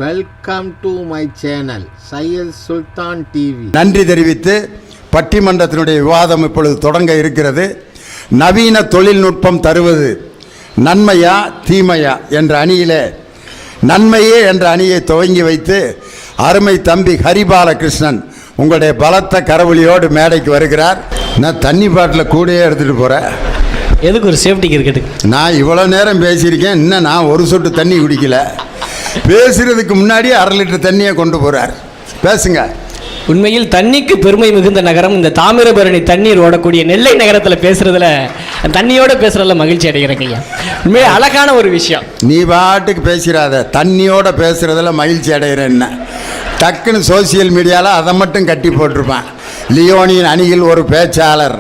Welcome to my channel Syed Sultan TV. நன்றி தெரிவித்து பட்டிமன்றத்தினுடைய விவாதம் இப்பொழுது தொடங்க இருக்கிறது. நவீன தொழில்நுட்பம் தருவது நன்மையா தீமையா என்ற அணியிலே நன்மையே என்ற அணியை துவங்கி வைத்து அருமை தம்பி ஹரிபாலகிருஷ்ணன் உங்களுடைய பலத்த கரவொலியோடு மேடைக்கு வருகிறார். நான் தண்ணி பாட்டில் கூடயே எடுத்துகிட்டு போகிறேன். எதுக்கு ஒரு சேஃப்டிக்கு இருக்கட்டு. நான் இவ்வளோ நேரம் பேசியிருக்கேன், இன்னும் நான் ஒரு சொட்டு தண்ணி குடிக்கல. பேசுறதுக்கு முன்னாடி 1/2 லிட்டர் தண்ணியை கொண்டு போகிறார். பேசுங்க. உண்மையில் தண்ணிக்கு பெருமை மிகுந்த நகரம் இந்த தாமிரபரணி தண்ணீர் ஓடக்கூடிய நெல்லை நகரத்தில் பேசுறதுல தண்ணியோட பேசுறதுல மகிழ்ச்சி அடைகிறேங்க ஐயா. உண்மையிலே அழகான ஒரு விஷயம். நீ பாட்டுக்கு பேசிடாத, தண்ணியோட பேசுறதுல மகிழ்ச்சி அடைகிறேன்னா டக்குன்னு சோசியல் மீடியாவில் அதை மட்டும் கட்டி போட்டிருப்பான். லியோனியின் அணியில் ஒரு பேச்சாளர்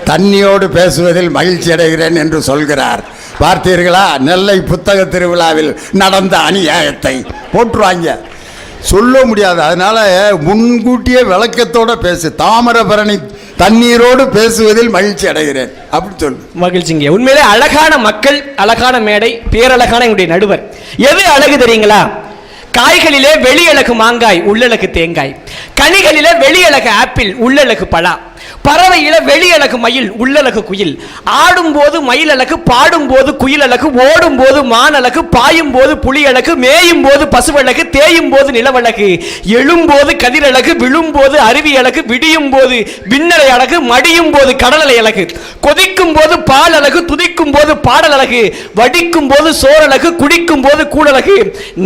தண்ணியோடு பேசுவதில் மகிழ்ச்சி அடைகிறேன் என்று சொல்கிறார். பார்த்தீர்களா? நெல்லை புத்தக திருவிழாவில் நடந்த அநியாயத்தை போட்டுருவாங்க, சொல்ல முடியாது. அதனால முன்கூட்டியே விளக்கத்தோட பேசு. தாமிரபரணி தண்ணீரோடு பேசுவதில் மகிழ்ச்சி அடைகிறேன் அப்படி சொல்லு. மகிழ்ச்சிங்க. உண்மையிலே அழகான மக்கள், அழகான மேடை, பேரழகான என்னுடைய நடுவர். எது அழகு தெரியுங்களா? காய்களிலே வெளியழகு மாங்காய், உள்ளழகு தேங்காய். கனிகளிலே வெளியழகு ஆப்பிள், உள்ளழகு பலா. பறவையில வெளியழகு மயில், உள்ளழகு குயில். ஆடும் போது மயில் அழகு, பாடும் போது குயில் அழகு, ஓடும் போது மான் அழகு, பாயும் போது புலி அழகு, மேயும் போது பசுவழகு, தேயும் போது நிலவழகு, எழும்போது கதிரழகு, விழும் போது அருவி அழகு, விடியும் போது விண்ணலை அழகு, மடியும் போது கடலலை அழகு, கொதிக்கும் போது பால் அழகு, துதிக்கும் போது பாடல் அழகு, வடிக்கும் போது சோரழகு, குடிக்கும் போது கூடழகு,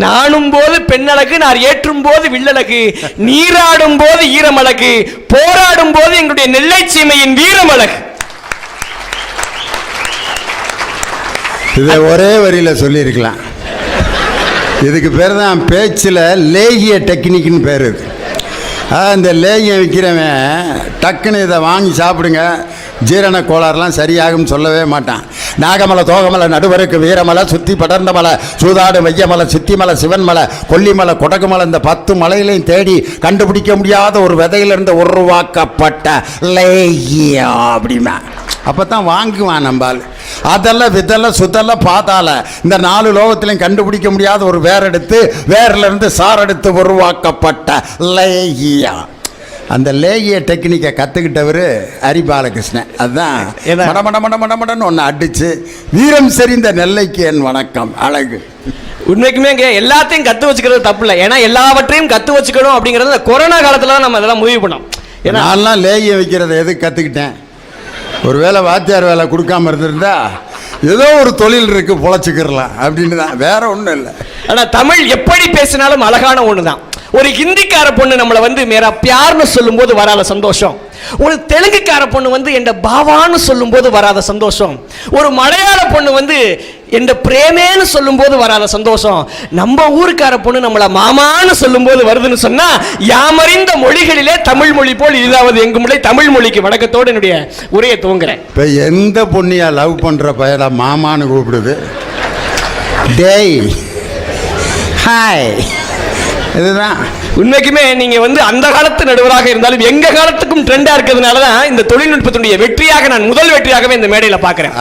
நானும் போது பெண்ணழகு, நான் ஏற்றும் போது வில்லழகு, நீராடும் போது ஈரமழகு, போராடும் போது எங்களுடைய நெல்லை சீமையின் வீரமழகு. இதை ஒரே வரியில சொல்லி இருக்கலாம். இதுக்கு பேர் தான் பேச்சில் லேகிய டெக்னிக்னு பேர். இந்த லேகியம் விற்கிறவன் டக்குன்னு இதை வாங்கி சாப்பிடுங்க, ஜீரண கோளாறுலாம் சரியாகும் சொல்லவே மாட்டான். நாகமலை தோகமலை நடுவருக்கு வீரமலை, சுற்றி படர்ந்த மலை, சூதாடு மையமலை, சித்திமலை, சிவன்மலை, கொல்லிமலை, கொடகுமலை, இந்த 10 மலையிலையும் தேடி கண்டுபிடிக்க முடியாத ஒரு விதையிலிருந்து உருவாக்கப்பட்ட லேகியம் அப்படிமா. அப்போ தான் வாங்குவான் நம்பால். அதெல்லாம் விதல்ல சுத்தல்ல பாதால இந்த 4 லோகத்திலையும் கண்டுபிடிக்க முடியாத ஒரு வேரெடுத்து வேரிலிருந்து சாரெடுத்து உருவாக்கப்பட்ட லேகியம். அந்த லேகிய டெக்னிக்கை கற்றுக்கிட்டவர் ஹரிபாலகிருஷ்ணன். அதுதான் மடமடன்னு ஒன்று அடிச்சு வீரம் செறிந்த நெல்லைக்கு என் வணக்கம். அழகு. உண்மைக்குமே எல்லாத்தையும் கற்று வச்சுக்கிறது தப்பு இல்லை. ஏன்னா எல்லாவற்றையும் கற்று வச்சுக்கணும் அப்படிங்கிறது கொரோனா காலத்தில் தான் நம்ம அதெல்லாம் முடிவு பண்ணோம். ஏன்னா நான்லாம் லேகியம் வைக்கிறத எதுக்கு கற்றுக்கிட்டேன்? ஒரு வேளை வாத்தியார் வேலை கொடுக்காம இருந்திருந்தா ஏதோ ஒரு தொழில் இருக்கு பொழைச்சிக்கிறலாம் அப்படின்னு தான், வேற ஒன்றும் இல்லை. ஆனால் தமிழ் எப்படி பேசினாலும் அழகான ஒன்று தான். ஒரு ஹிந்திக்கார பொண்ணு நம்மளை வந்து மேரா பியார்னு சொல்லும் போது வராத சந்தோஷம், ஒரு தெலுங்குக்கார பொண்ணு வந்து என் பாவான்னு சொல்லும் போது வராத சந்தோஷம், ஒரு மலையாள பொண்ணு வந்து என் பிரேமேன்னு சொல்லும் போது வராத சந்தோஷம், நம்ம ஊருக்கார பொண்ணு நம்மளை மாமான்னு சொல்லும் போது வருதுன்னு சொன்னா, யாமறிந்த மொழிகளிலே தமிழ் மொழி போல் இதாவது எங்கும் இல்லை. தமிழ் மொழிக்கு வணக்கத்தோடு என்னுடைய உரையை துவங்குறேன். இப்போ எந்த பொண்ணியா லவ் பண்ற பையனை மாமான்னு கூப்பிடுது? டேய் ஹாய். இதுதான் உண்மைக்குமே நீங்க வந்து அந்த காலத்து நடுவராக இருந்தாலும் எங்க காலத்துக்கும் ட்ரெண்டா இருக்கிறதுனால தான் இந்த தொழில்நுட்பத்துடைய வெற்றியாக நான் முதல் வெற்றியாகவே இந்த மேடையில் பார்க்கிறேன்.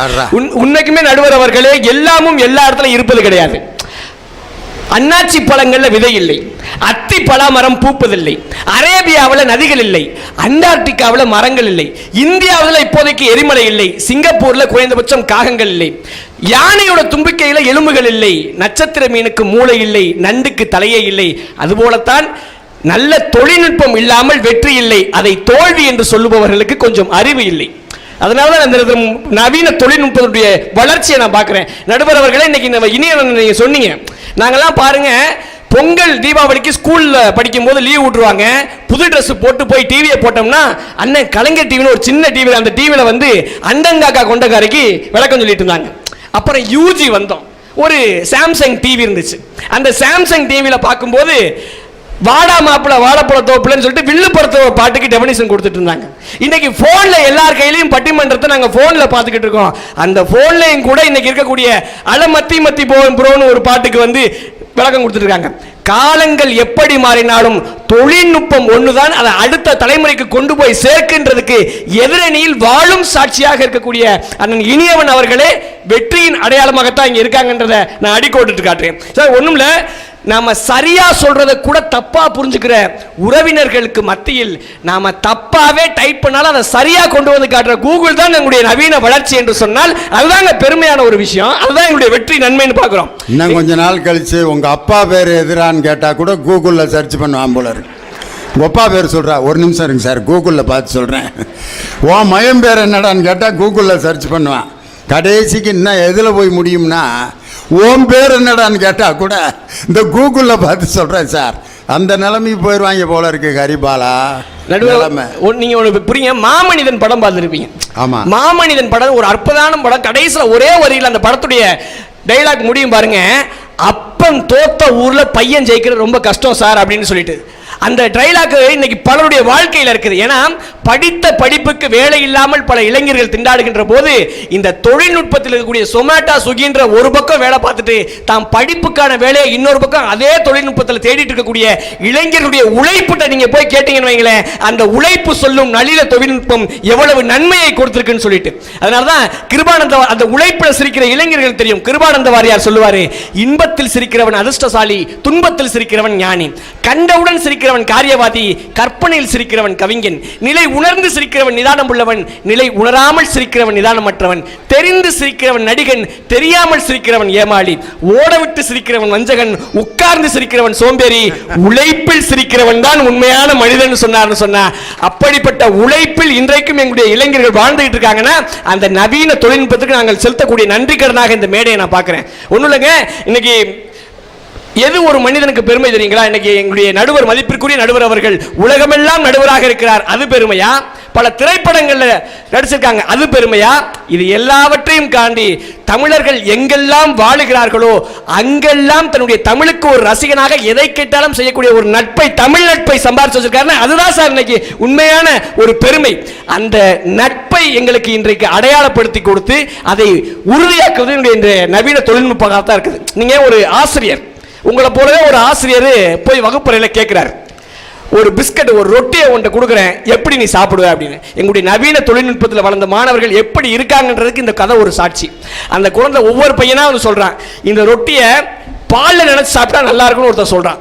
உண்மைக்குமே நடுவர் அவர்களே எல்லாமும் எல்லா இடத்துல இருப்பது கிடையாது. அன்னாச்சி பழங்கள்ல விதை இல்லை, அத்தி பலாமரம் பூப்பதில்லை, அரேபியாவில் நதிகள் இல்லை, அண்டார்டிகாவில் மரங்கள் இல்லை, இந்தியாவில் இப்போதைக்கு எரிமலை இல்லை, சிங்கப்பூர்ல குறைந்தபட்சம் காகங்கள் இல்லை, யானையோட தும்பிக்கையில எலும்புகள் இல்லை, நட்சத்திர மீனுக்கு மூளை இல்லை, நண்டுக்கு தலையே இல்லை. அதுபோலத்தான் நல்ல தொழில்நுட்பம் இல்லாமல் வெற்றி இல்லை. அதை தோல்வி என்று சொல்லுபவர்களுக்கு கொஞ்சம் அறிவு இல்லை. அதனாலதான் அந்த நவீன தொழில்நுட்பத்துடைய வளர்ச்சியை நான் பார்க்கிறேன். நடுவர் அவர்களே, இன்னைக்கு நீங்க சொன்னீங்க, நாங்கெல்லாம் பாருங்க பொங்கல் தீபாவளிக்கு ஸ்கூல்ல படிக்கும் போது லீவ் விட்டுருவாங்க, புது ட்ரெஸ் போட்டு போய் டிவியை போட்டோம்னா அண்ணன் கலைஞர் டிவின்னு ஒரு சின்ன டிவி, அந்த டிவியில வந்து அண்டங்காக்கா கொண்டக்காரைக்கு விளக்கம் சொல்லிட்டு இருந்தாங்க. அப்புறம் யூஜி வந்தோம், ஒரு சாம்சங் டிவி இருந்துச்சு. அந்த சாம்சங் டிவியில பார்க்கும்போது வாடா மாப்பிள வாழப்பழ தோப்புலன்னு சொல்லிட்டு வில்லுப்படத்த பாட்டுக்கு டெபினிஷன் கொடுத்துட்டு இருந்தாங்க. இன்னைக்கு போன்ல எல்லார் கையிலையும் பட்டிமன்றத்தை நாங்க போன்ல பார்த்துக்கிட்டு இருக்கோம். அந்த போன்லையும் கூட இன்னைக்கு இருக்கக்கூடிய அலமத்தி மத்தி ப்ரோன்னு ஒரு பாட்டுக்கு வந்து விளக்கம் கொடுத்துட்டு இருக்காங்க. காலங்கள் எப்படி மாறினாலும் தொழில்நுட்பம் ஒண்ணுதான் அதை அடுத்த தலைமுறைக்கு கொண்டு போய் சேர்க்கின்றதுக்கு எதிரணியில் வாழும் சாட்சியாக இருக்கக்கூடிய அண்ணன் இனியவன் அவர்களே வெற்றியின் அடையாளமாகத்தான் இங்க இருக்காங்கன்றதை நான் அடிக்கோட்டு காட்டுறேன். சார் ஒண்ணும் இல்ல, நாம சரியா சொல்றதை கூட தப்பா புரிஞ்சுக்கிற உறவினர்களுக்கு மத்தியில் நாம தப்பாவே டைப் பண்ணாலும் அதை சரியா கொண்டு வந்து காட்டுற கூகுள் தான் எங்களுடைய நவீன வளர்ச்சி என்று சொன்னால் அதுதான் பெருமையான ஒரு விஷயம். அதுதான் எங்களுடைய வெற்றி நன்மைன்னு பார்க்கிறோம். இன்னும் கொஞ்ச நாள் கழிச்சு உங்க அப்பா பேர் எதிரான்னு கேட்டா கூட கூகுளில் சர்ச் பண்ணுவான் போல இருக்கு. உங்க அப்பா பேர் சொல்றா, ஒரு நிமிஷம் இருக்கு சார் கூகுளில் பார்த்து சொல்றேன். உன் மயம் பேர் என்னடான்னு கேட்டால் கூகுளில் சர்ச் பண்ணுவான். கடைசிக்கு இன்னும் எதில் போய் முடியும்னா ஓம் பேர் என்னடான்னு கேட்டால் கூட இந்த கூகுளில் பார்த்து சொல்கிறேன் சார். அந்த நிலைமைக்கு போயிடுவாங்க போல இருக்கு. ஹரிபாலா நீங்க ஒன்று புரியுங்க, மாமனிதன் படம் பார்த்துருப்பீங்க. ஆமா, மாமனிதன் படம் ஒரு அற்புதமான படம். கடைசியில் ஒரே வரியில் அந்த படத்துடைய டைலாக் முடியும் பாருங்க. அப்பன் தோத்த ஊர்ல பையன் ஜெயிக்கிறது ரொம்ப கஷ்டம் சார் அப்படின்னு சொல்லிட்டு அந்த டைலாக் இன்னைக்கு பலருடைய வாழ்க்கையில் இருக்குது. ஏன்னா படித்த படிப்புக்கு வேலை இல்லாமல் பல இளைஞர்கள் திண்டாடுகின்ற போது இந்த தொழில்நுட்பத்தில் இருக்கக்கூடிய சொமேட்டோ ஸ்விக்கின்ற ஒரு பக்கம் வேலை பார்த்துட்டு தாம் படிப்புக்கான வேலையை இன்னொரு பக்கம் அதே தொழில்நுட்பத்தில் தேடிட்டு இருக்கக்கூடிய இளைஞர்களுடைய உழைப்புட்ட நீங்க போய் கேட்டீங்கன்னு வைங்களேன், அந்த உழைப்பு சொல்லும் நளின தொழில்நுட்பம் எவ்வளவு நன்மையை கொடுத்திருக்குன்னு சொல்லிட்டு. அதனாலதான் கிருபானந்த அந்த உழைப்பில் சிரிக்கிற இளைஞர்கள் தெரியும். கிருபானந்த வாரியார் சொல்லுவாரு, இன்பத்தில் சிரிக்கிறவன் அதிர்ஷ்டசாலி, துன்பத்தில் சிரிக்கிறவன் ஞானி, கண்டவுடன் சிரிக்கிறவன் காரியவாதி, கற்பனையில் சிரிக்கிறவன் கவிஞன், நிலை உணர்ந்து சிரிக்கிறவன் நிதானம் உள்ளவன், நிலை உணராமல் சிரிக்கிறவன் நிதானமற்றவன், தெரிந்து சிரிக்கிறவன் நடிகன், தெரியாமல் சிரிக்கிறவன் ஏமாளி, ஓடவிட்டு சிரிக்கிறவன் வஞ்சகன், உட்கார்ந்து சிரிக்கிறவன் சோம்பேறி, உழைப்பில் சிரிக்கிறவன் தான் உண்மையான மனிதன் சொன்னார்னு சொன்னா. அப்படிப்பட்ட உழைப்பில் இன்றைக்கும் எங்களுடைய இளைஞர்கள் வாழ்ந்துகிட்டு இருக்காங்கன்னா அந்த நவீன தொழில்நுட்பத்துக்கு நாங்கள் செலுத்தக்கூடிய நன்றி கடனாக இந்த மேடையை நான் பார்க்கிறேன். ஒன்றும் இல்லைங்க, இன்னைக்கு எது ஒரு மனிதனுக்கு பெருமை தெரியுங்களா? இன்னைக்கு எங்களுடைய நடுவர், மதிப்பிற்குரிய நடுவர் அவர்கள் உலகமெல்லாம் நடுவராக இருக்கிறார், அது பெருமையா? பல திரைப்படங்கள்ல நடிச்சிருக்காங்க, அது பெருமையா? இது எல்லாவற்றையும் தாண்டி தமிழர்கள் எங்கெல்லாம் வாழுகிறார்களோ அங்கெல்லாம் தன்னுடைய தமிழுக்கு ஒரு ரசிகனாக எதை கேட்டாலும் செய்யக்கூடிய ஒரு நட்பை, தமிழ் நட்பை சம்பாதிச்சு வச்சிருக்காரு. அதுதான் சார் இன்னைக்கு உண்மையான ஒரு பெருமை. அந்த நட்பை எங்களுக்கு இன்றைக்கு அடையாளப்படுத்தி கொடுத்து அதை உறுதியாக்குவது என்னுடைய நவீன தொழில்நுட்பமாக தான் இருக்குது. நீங்க ஒரு ஆசிரியர், உங்களை போலவே ஒரு ஆசிரியர் போய் வகுப்பறையில் கேட்கிறார், ஒரு பிஸ்கட் ஒரு ரொட்டியை ஒன்றை கொடுக்குறேன், எப்படி நீ சாப்பிடுவ அப்படின்னு. எங்களுடைய நவீன தொழில்நுட்பத்தில் வளர்ந்த மாணவர்கள் எப்படி இருக்காங்கன்றதுக்கு இந்த கதை ஒரு சாட்சி. அந்த குழந்தை ஒவ்வொரு பையனா வந்து சொல்றான், இந்த ரொட்டியை பாலில் நினைச்சு சாப்பிட்டா நல்லா இருக்கும்னு ஒருத்தர் சொல்றான்,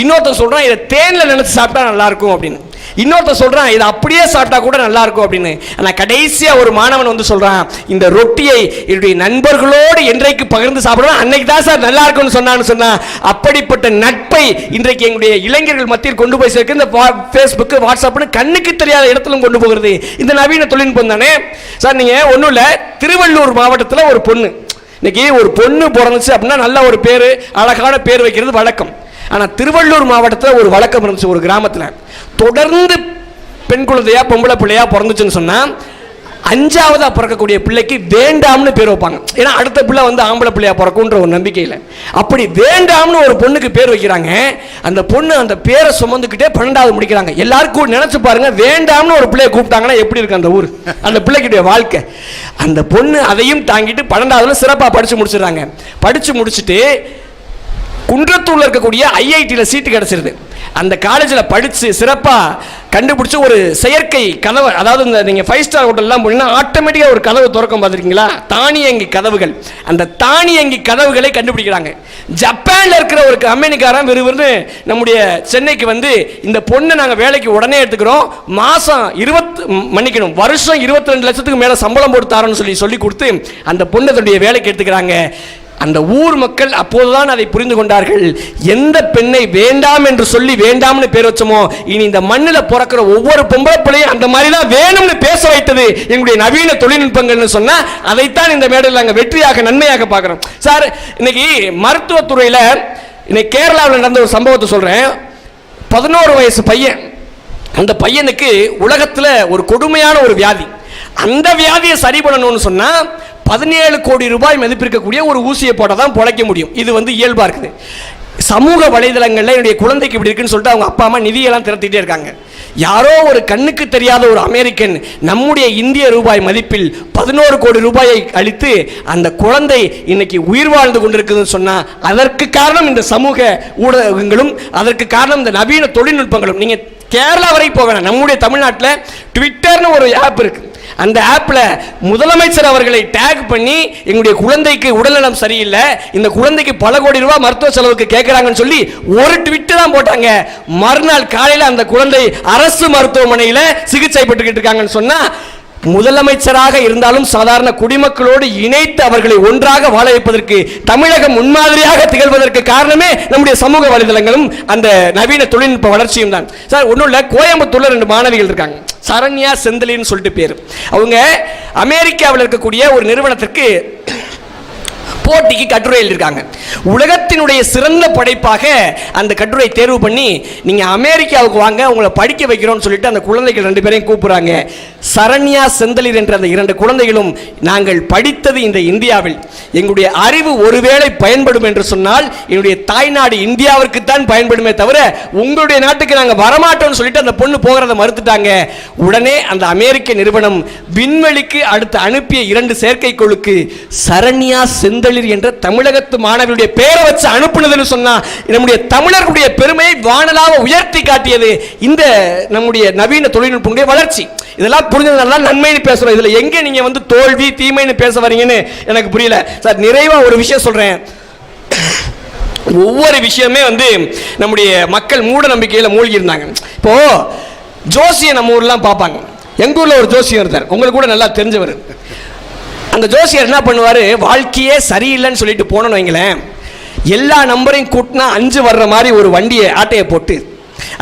இன்னொருத்தர் சொல்றான் இதை தேனில் நினைச்சு சாப்பிட்டா நல்லா இருக்கும் அப்படின்னு, இன்னொருத்தர் சொல்றான் இதை அப்படியே சாப்பிட்டா கூட நல்லா இருக்கும் அப்படின்னு. ஆனா கடைசியா ஒரு மாணவன் வந்து சொல்றான், இந்த ரொட்டியை என்னுடைய நண்பர்களோடு என்றைக்கு பகிர்ந்து சாப்பிடுவோம் அன்னைக்கு தான் சார் நல்லா இருக்கும்னு சொன்னா. அப்படிப்பட்ட நட்பை இன்றைக்கு எங்களுடைய இளைஞர்கள் மத்தியில் கொண்டு போய் சேர்க்க இந்த ஃபேஸ்புக், வாட்ஸ்அப்னு கண்ணுக்கு தெரியாத இடத்துல கொண்டு போகிறது இந்த நவீன தொழில்நுட்பம் தானே சார். நீங்க ஒன்றும் இல்லை, திருவள்ளூர் மாவட்டத்தில் ஒரு பொண்ணு, இன்னைக்கு ஒரு பொண்ணு பிறந்துச்சு அப்படின்னா நல்ல ஒரு பேர், அழகான பேர் வைக்கிறது வழக்கம். ஆனால் திருவள்ளூர் மாவட்டத்தில் ஒரு வழக்கம் இருந்துச்சு. ஒரு கிராமத்தில் தொடர்ந்து பெண் குழந்தையா பொம்பளை பிள்ளையா பிறந்துச்சுன்னு சொன்னால் 5ஆவதா பிறக்கக்கூடிய பிள்ளைக்கு வேண்டாம்னு பேர் வைப்பாங்க. ஏன்னா அடுத்த பிள்ளை வந்து ஆம்பளை பிள்ளையா பிறக்குன்ற ஒரு நம்பிக்கையில் அப்படி வேண்டாம்னு ஒரு பொண்ணுக்கு பேர் வைக்கிறாங்க. அந்த பொண்ணு அந்த பேரை சுமந்துக்கிட்டே 12வது முடிக்கிறாங்க. எல்லாருக்கும் நினைச்சு பாருங்க, வேண்டாம்னு ஒரு பிள்ளையை கூப்பிட்டாங்கன்னா எப்படி இருக்கு அந்த ஊர், அந்த பிள்ளைக்குடைய வாழ்க்கை. அந்த பொண்ணு அதையும் தாங்கிட்டு 12வதுல சிறப்பாக படிச்சு முடிச்சிடறாங்க. படிச்சு முடிச்சுட்டு குன்றத்தூர்ல இருக்கக்கூடிய ஐஐடியில் சீட்டு கிடைச்சிருது. அந்த காலேஜில் படித்து சிறப்பாக கண்டுபிடிச்சி ஒரு செயற்கை கதவு, அதாவது இந்த நீங்கள் 5 ஸ்டார் ஹோட்டல்லாம் போனீங்கன்னா ஆட்டோமேட்டிக்காக ஒரு கதவு திறக்கும் பார்த்துருக்கீங்களா, தானியங்கி கதவுகள். அந்த தானியங்கி கதவுகளை கண்டுபிடிக்கிறாங்க. ஜப்பானில் இருக்கிற ஒரு கம்பெனிக்காரன் விறுவிறுன்னு நம்முடைய சென்னைக்கு வந்து இந்த பொண்ணை நாங்கள் வேலைக்கு உடனே எடுத்துக்கிறோம், வருஷம் 22 லட்சத்துக்கு மேலே சம்பளம் போட்டு தரோன்னு சொல்லி கொடுத்து அந்த பொண்ணை தன்னுடைய வேலைக்கு எடுத்துக்கிறாங்க. அந்த ஊர் மக்கள் அப்போதுதான் அதை புரிந்து கொண்டார்கள். எந்த பெண்ணை வேண்டாம் என்று சொல்லி வேண்டாம்னு பேர் வச்சோமோ, இனி இந்த மண்ணில் பிறக்கிற ஒவ்வொரு பொம்பளை பிள்ளையும் அந்த மாதிரி தான் வேணும்னு பேச வைத்தது எங்களுடைய நவீன தொழில்நுட்பங்கள்னு சொன்னா, அதைத்தான் இந்த மேடையில் நாங்கள் வெற்றியாக நன்மையாக பார்க்கிறோம். சார், இன்னைக்கு மருத்துவத்துறையில் இன்னைக்கு கேரளாவில் நடந்த ஒரு சம்பவத்தை சொல்றேன். 11 வயசு பையன், அந்த பையனுக்கு உலகத்தில் ஒரு கொடுமையான ஒரு வியாதி. அந்த வியாதியை சரி பண்ணணும்னு சொன்னா 17 கோடி ரூபாய் மதிப்பிருக்கக்கூடிய ஒரு ஊசியை போட்டால் தான் பொழைக்க முடியும். இது வந்து இயல்பாக இருக்குது. சமூக வலைதளங்களில் என்னுடைய குழந்தைக்கு இப்படி இருக்குன்னு சொல்லிட்டு அவங்க அப்பா அம்மா நிதியெல்லாம் திரட்டிகிட்டே இருக்காங்க. யாரோ ஒரு கண்ணுக்கு தெரியாத ஒரு அமெரிக்கன் நம்முடைய இந்திய ரூபாய் மதிப்பில் 11 கோடி ரூபாயை அளித்து அந்த குழந்தை இன்னைக்கு உயிர் வாழ்ந்து கொண்டிருக்குதுன்னு சொன்னால் அதற்கு காரணம் இந்த சமூக ஊடகங்களும், அதற்கு காரணம் இந்த நவீன தொழில்நுட்பங்களும். நீங்கள் கேரளா வரை போக வேணாம், நம்முடைய தமிழ்நாட்டில் ட்விட்டர்னு ஒரு ஆப் இருக்கு. அந்த ஆப்ல முதலமைச்சர் அவர்களை டேக் பண்ணி எங்களுடைய குழந்தைக்கு உடல்நலம் சரியில்லை, இந்த குழந்தைக்கு பல கோடி ரூபாய் மருத்துவ செலவுக்கு கேட்கிறாங்கன்னு சொல்லி ஒரு ட்வீட் தான் போட்டாங்க. மறுநாள் காலையில் அந்த குழந்தை அரசு மருத்துவமனையில் சிகிச்சை பெற்றுக்கிட்டு இருக்காங்கன்னு சொன்னா, முதலமைச்சராக இருந்தாலும் சாதாரண குடிமக்களோடு இணைத்து அவர்களை ஒன்றாக வாழ வைப்பதற்கு தமிழகம் முன்மாதிரியாக திகழ்வதற்கு காரணமே நம்முடைய சமூக வலைதளங்களும் அந்த நவீன தொழில்நுட்ப வளர்ச்சியும் தான். சார் ஒன்றும் இல்லை, கோயம்புத்தூர்ல 2 மாணவிகள் இருக்காங்க, சரண்யா செந்திலின்னு சொல்லிட்டு பேர். அவங்க அமெரிக்காவில் இருக்கக்கூடிய ஒரு நிறுவனத்திற்கு போட்டிக்கு கட்டுரை எழுதியிருக்காங்க. உலகத்தினுடைய சிறந்த படைப்பாக அந்த கட்டுரை தேர்வு பண்ணி நீங்க அமெரிக்காவுக்கு வாங்க, உங்களை படிக்க வைக்கிறோம்னு சொல்லிட்டு அந்த குழந்தைகள் 2 பேரையும் கூப்பிடுறாங்க. சரண்யா செந்தலிர் என்ற அந்த 2 குழந்தைகளும், நாங்கள் படித்தது இந்த இந்தியாவில், எங்களுடைய அறிவு ஒருவேளை பயன்படும் என்று சொன்னால் என்னுடைய தாய்நாடு இந்தியாவிற்கு தான் பயன்படுமே தவிர உங்களுடைய நாட்டுக்கு நாங்கள் வரமாட்டோம்னு சொல்லிட்டு அந்த பொண்ணு போகிறத மறுத்துட்டாங்க. உடனே அந்த அமெரிக்க நிறுவனம் விண்வெளிக்கு அடுத்து அனுப்பிய 2 செயற்கைக்கோளுக்கு சரண்யா செந்தலிர் என்ற தமிழகத்து மாணவர்களுடைய பேரை வச்சு அனுப்புனதுன்னு சொன்னா நம்முடைய தமிழர்களுடைய பெருமையை வானலாக உயர்த்தி காட்டியது இந்த நம்முடைய நவீன தொழில்நுட்பங்களுடைய வளர்ச்சி. இதெல்லாம் புரிஞ்சதுனால நன்மைன்னு பேசுறோம். இதுல எங்க நீங்க வந்து தோல்வி தீமைன்னு பேச வரீங்கன்னு எனக்கு புரியல சார். நிறைவா ஒரு விஷயம் சொல்றேன். ஒவ்வொரு விஷயமே வந்து நம்முடைய மக்கள் மூட நம்பிக்கையில மூழ்கி இருந்தாங்க. இப்போ ஜோசியை நம்ம ஊர்லாம் பார்ப்பாங்க. எங்க ஊர்ல ஒரு ஜோசியம் இருந்தார், உங்களுக்கு கூட நல்லா தெரிஞ்சவர். அந்த ஜோசியர் என்ன பண்ணுவார், வாழ்க்கையே சரியில்லைன்னு சொல்லிட்டு போனோன்னு வைங்களேன், எல்லா நம்பரையும் கூட்டினா 5 வர்ற மாதிரி ஒரு வண்டியை ஆட்டையை போட்டு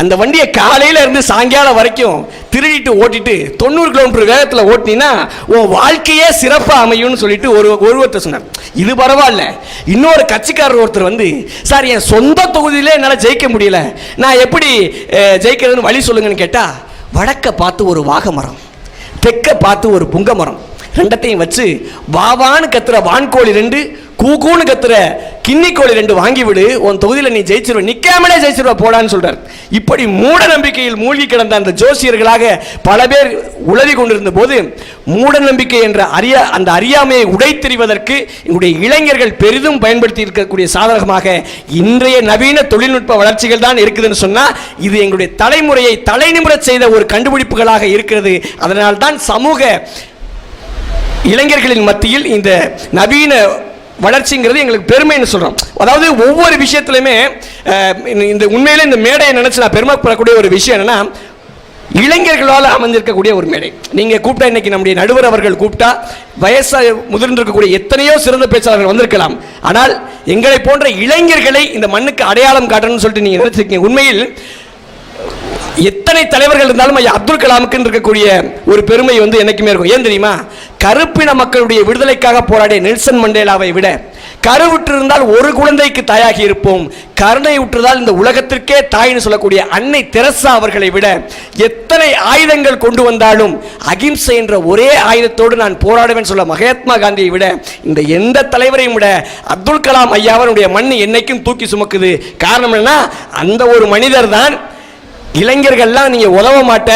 அந்த வண்டியை காலையில இருந்து சாயங்காலம் வரைக்கும் திருடிட்டு ஓட்டிட்டு 90 கிலோமீட்டர் வேகத்தில் ஓட்டினா உன் வாழ்க்கையே சிறப்பாக அமையும்னு சொல்லிட்டு ஒருத்தர் சொன்னார். இது பரவாயில்ல. இன்னொரு கட்சிக்காரர் ஒருத்தர் வந்து, சார் என் சொந்த தொகுதியிலே என்னால் ஜெயிக்க முடியல, நான் எப்படி ஜெயிக்கிறதுன்னு வழி சொல்லுங்கன்னு கேட்டா, வடக்க பார்த்து ஒரு வாகை மரம், தெற்க பார்த்து ஒரு புங்க மரம், 2த்தையும் வச்சு வாவான்னு கத்துற வான்கோழி 2, கூக்கூன்னு கத்துற கிண்ணிக்கோழி 2 வாங்கி விடு, உன் தொகுதியில் நீ ஜெயிச்சிருவ, நிக்காமலே ஜெயிச்சிருவ போடான்னு சொல்றார். இப்படி மூட நம்பிக்கையில் மூழ்கி கிடந்த அந்த ஜோசியர்களாக பல பேர் உலவி கொண்டிருந்த போது மூட நம்பிக்கை என்ற அந்த அறியாமையை உடைத்தெறிவதற்கு எங்களுடைய இளைஞர்கள் பெரிதும் பயன்படுத்தி இருக்கக்கூடிய சாதகமாக இன்றைய நவீன தொழில்நுட்ப வளர்ச்சிகள் தான் இருக்குதுன்னு சொன்னா, இது எங்களுடைய தலைமுறையை தலைநிமிரச் செய்த ஒரு கண்டுபிடிப்புகளாக இருக்கிறது. அதனால் தான் சமூக இளைஞர்களின் மத்தியில் இந்த நவீன வளர்ச்சிங்கிறது எங்களுக்கு பெருமைன்னு சொல்றோம். அதாவது ஒவ்வொரு விஷயத்திலுமே இந்த உண்மையில இந்த மேடையை நினைச்சு நான் பெருமைப்படக்கூடிய ஒரு விஷயம் என்னன்னா, இளைஞர்களால் அமைஞ்சிருக்கக்கூடிய ஒரு மேடை. நீங்க கூப்பிட்டா, இன்னைக்கு நம்முடைய நடுவர் அவர்கள் கூப்பிட்டா வயசாக முதிர்ந்திருக்கக்கூடிய எத்தனையோ சிறந்த பேச்சாளர்கள் வந்திருக்கலாம். ஆனால் எங்களை போன்ற இளைஞர்களை இந்த மண்ணுக்கு அடையாளம் காட்டணும்னு சொல்லிட்டு நீங்க நினைச்சிருக்கீங்க. உண்மையில் எத்தனை தலைவர்கள் இருந்தாலும் ஐயா அப்துல் கலாமுக்கு இருக்கக்கூடிய ஒரு பெருமை வந்து என்னைக்குமே இருக்கும். ஏன் தெரியுமா? கருப்பின மக்களுடைய விடுதலைக்காக போராடிய நெல்சன் மண்டேலாவை விட கருவுற்றிருந்தால் ஒரு குழந்தைக்கு தாயாகி இருப்போம், கருணை உற்றதால் இந்த உலகத்திற்கே தாயின்னு சொல்லக்கூடிய அன்னை தெரசா அவர்களை விட எத்தனை ஆயுதங்கள் கொண்டு வந்தாலும் அகிம்சை என்ற ஒரே ஆயுதத்தோடு நான் போராடுவேன் சொல்ல மகாத்மா காந்தியை விட இந்த எந்த தலைவரையும் விட அப்துல் கலாம் ஐயாவனுடைய மண் என்னைக்கும் தூக்கி சுமக்குது. காரணம் என்ன? அந்த ஒரு மனிதர் தான் இளைஞர்கள்லாம் நீங்க உதவ மாட்ட,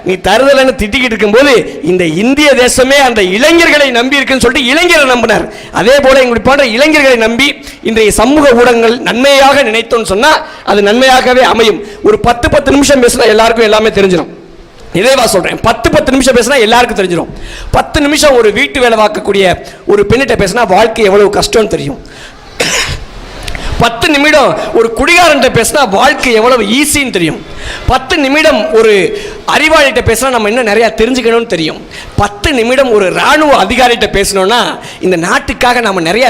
நீ தருதலன்னு திட்டிக்கிட்டு இருக்கும்போது இந்த இந்திய தேசமே அந்த இளைஞர்களை நம்பி இருக்குன்னு சொல்லிட்டு இளைஞரை நம்பினார். அதே போல எங்களுக்கு போன்ற இளைஞர்களை நம்பி இன்றைய சமூக ஊடகங்கள் நன்மையாக நினைத்தோன்னு சொன்னா அது நன்மையாகவே அமையும். ஒரு 10 நிமிஷம் பேசினா எல்லாருக்கும் எல்லாமே தெரிஞ்சிடும். நிறைவா சொல்றேன், 10 நிமிஷம் பேசினா எல்லாருக்கும் தெரிஞ்சிடும். 10 நிமிஷம் ஒரு வீட்டு வேலை பார்க்கக்கூடிய ஒரு பெண்ணிட்ட பேசினா வாழ்க்கை எவ்வளவு கஷ்டம்னு தெரியும். 10 நிமிடம் ஒரு குடிகாரன்ட்ட பேசினா வாழ்க்கை எவ்வளவு ஈஸின்னு தெரியும். 10 நிமிடம் ஒரு அறிவாளிகிட்ட பேசினா நம்ம இன்னும் நிறைய தெரிஞ்சுக்கணும்னு தெரியும். 10 நிமிடம் ஒரு ராணுவ அதிகாரிகிட்ட பேசணும்னா இந்த நாட்டுக்காக நம்ம நிறைய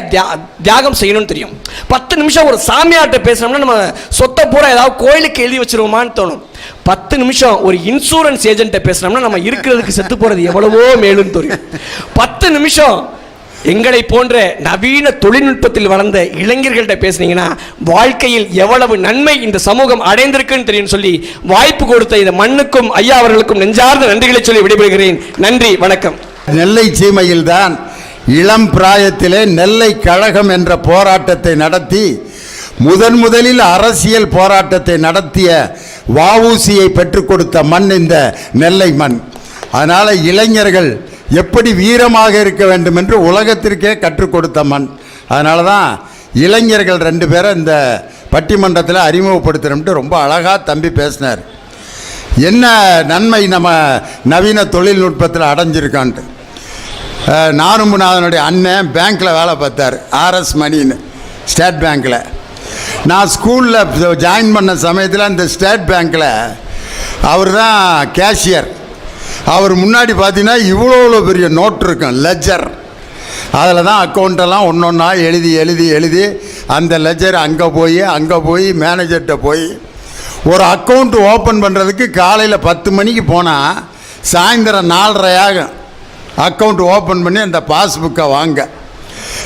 தியாகம் செய்யணும்னு தெரியும். 10 நிமிஷம் ஒரு சாமியார்கிட்ட பேசணும்னா நம்ம சொத்தை பூரா ஏதாவது கோயிலுக்கு எழுதி வச்சிருவோமான்னு தோணும். 10 நிமிஷம் ஒரு இன்சூரன்ஸ் ஏஜென்ட்டை பேசினோம்னா நம்ம இருக்கிறதுக்கு செத்து போறது எவ்வளவோ மேலும் தெரியும். 10 நிமிஷம் எங்களை போன்ற நவீன தொழில்நுட்பத்தில் வளர்ந்த இளைஞர்கள்ட்ட பேசுனீங்கன்னா வாழ்க்கையில் எவ்வளவு நன்மை இந்த சமூகம் அடைந்திருக்குன்னு தெரியும் சொல்லி வாய்ப்பு கொடுத்த இந்த மண்ணுக்கும் ஐயா அவர்களுக்கும் நெஞ்சார்ந்த நன்றிகளை சொல்லி விடைபெறுகிறேன். நன்றி, வணக்கம். நெல்லை சீமையில் தான் இளம் பிராயத்திலே நெல்லை கழகம் என்ற போராட்டத்தை நடத்தி முதலில் அரசியல் போராட்டத்தை நடத்திய வஉசியை பெற்றுக் கொடுத்த மண் இந்த நெல்லை மண். அதனால இளைஞர்கள் எப்படி வீரமாக இருக்க வேண்டும் என்று உலகத்திற்கே கற்றுக் கொடுத்த மண். அதனால தான் இளைஞர்கள் 2 பேரை இந்த பட்டிமன்றத்தில் அறிமுகப்படுத்துகிறோம்ட்டு ரொம்ப அழகாக தம்பி பேசினார். என்ன நன்மை நம்ம நவீன தொழில்நுட்பத்தில் அடைஞ்சிருக்கான்ட்டு. நானும்புநாதனுடைய அண்ணன் பேங்க்கில் வேலை பார்த்தார், ஆர்எஸ் மணின்னு, ஸ்டேட் பேங்க்கில். நான் ஸ்கூலில் ஜாயின் பண்ண சமயத்தில் அந்த ஸ்டேட் பேங்க்கில் அவர் தான் கேஷியர். அவர் முன்னாடி பார்த்தீங்கன்னா இவ்வளோ பெரிய நோட்டு இருக்கும், லெஜர். அதில் தான் அக்கௌண்ட்டெல்லாம் ஒன்று ஒன்றா எழுதி எழுதி எழுதி அந்த லெஜர் அங்கே போய் மேனேஜர்கிட்ட போய் ஒரு அக்கௌண்ட் ஓப்பன் பண்ணுறதுக்கு காலையில் 10 மணிக்கு போனால் சாயந்தரம் 4:30 ஆகும் அக்கௌண்ட் ஓப்பன் பண்ணி அந்த பாஸ்புக்கை வாங்க.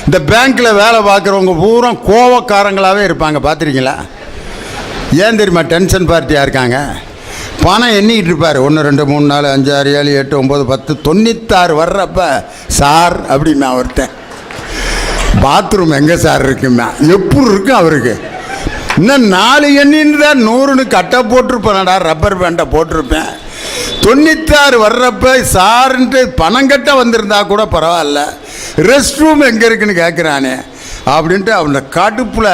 இந்த பேங்க்கில் வேலை பார்க்குறவங்க பூரா கோவக்காரங்களாகவே இருப்பாங்க, பார்த்துருக்கீங்களா? ஏன் தெரியுமா? டென்ஷன் பார்ட்டியாக இருக்காங்க. பணம் எண்ணிக்கிட்டு இருப்பார், 1 2 3 4 5 6 7 8 9 10 96 வர்றப்ப சார் அப்படின்னா அவர்கிட்ட பாத்ரூம் எங்கே சார் இருக்குமா? எப்படி இருக்கும் அவருக்கு? இன்னும் 4 எண்ணின்னு தான் 100ன்னு கட்டை போட்டிருப்பேன்டா, ரப்பர் பேண்டை போட்டிருப்பேன். 96 வர்றப்ப சாருன்ட்டு பணம் கட்ட வந்திருந்தா கூட பரவாயில்ல, ரெஸ்ட் ரூம் எங்கே இருக்குன்னு கேட்குறானே அப்படின்ட்டு அவனோட கடுப்பில்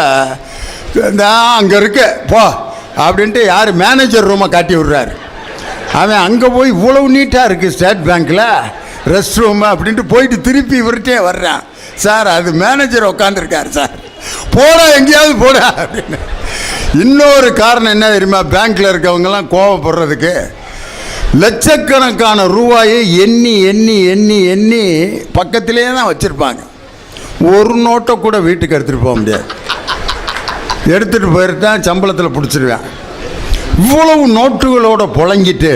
அங்கே இருக்கு போ அப்படின்ட்டு யார் மேனேஜர் ரூமை காட்டி விட்றாரு. அவன் அங்கே போய் இவ்வளவு நீட்டாக இருக்குது ஸ்டேட் பேங்க்கில் ரெஸ்ட் ரூமு அப்படின்ட்டு போயிட்டு திருப்பி இவர்கிட்டே வர்றான். சார் அது மேனேஜர் உட்காந்துருக்கார் சார், போடா எங்கேயாவது போடா அப்படின்னு. இன்னொரு காரணம் என்ன தெரியுமா? பேங்க்கில் இருக்கவங்கெல்லாம் கோவப்படுறதுக்கு லட்சக்கணக்கான ரூபாயை எண்ணி எண்ணி எண்ணி எண்ணி பக்கத்திலே தான் வச்சுருப்பாங்க. ஒரு நோட்டை கூட வீட்டுக்கு எடுத்துகிட்டு போக முடியாது. எடுத்துகிட்டு போயிருட்டான், சம்பளத்தில் பிடிச்சிருவேன். இவ்வளவு நோட்டுகளோடு புழங்கிட்டு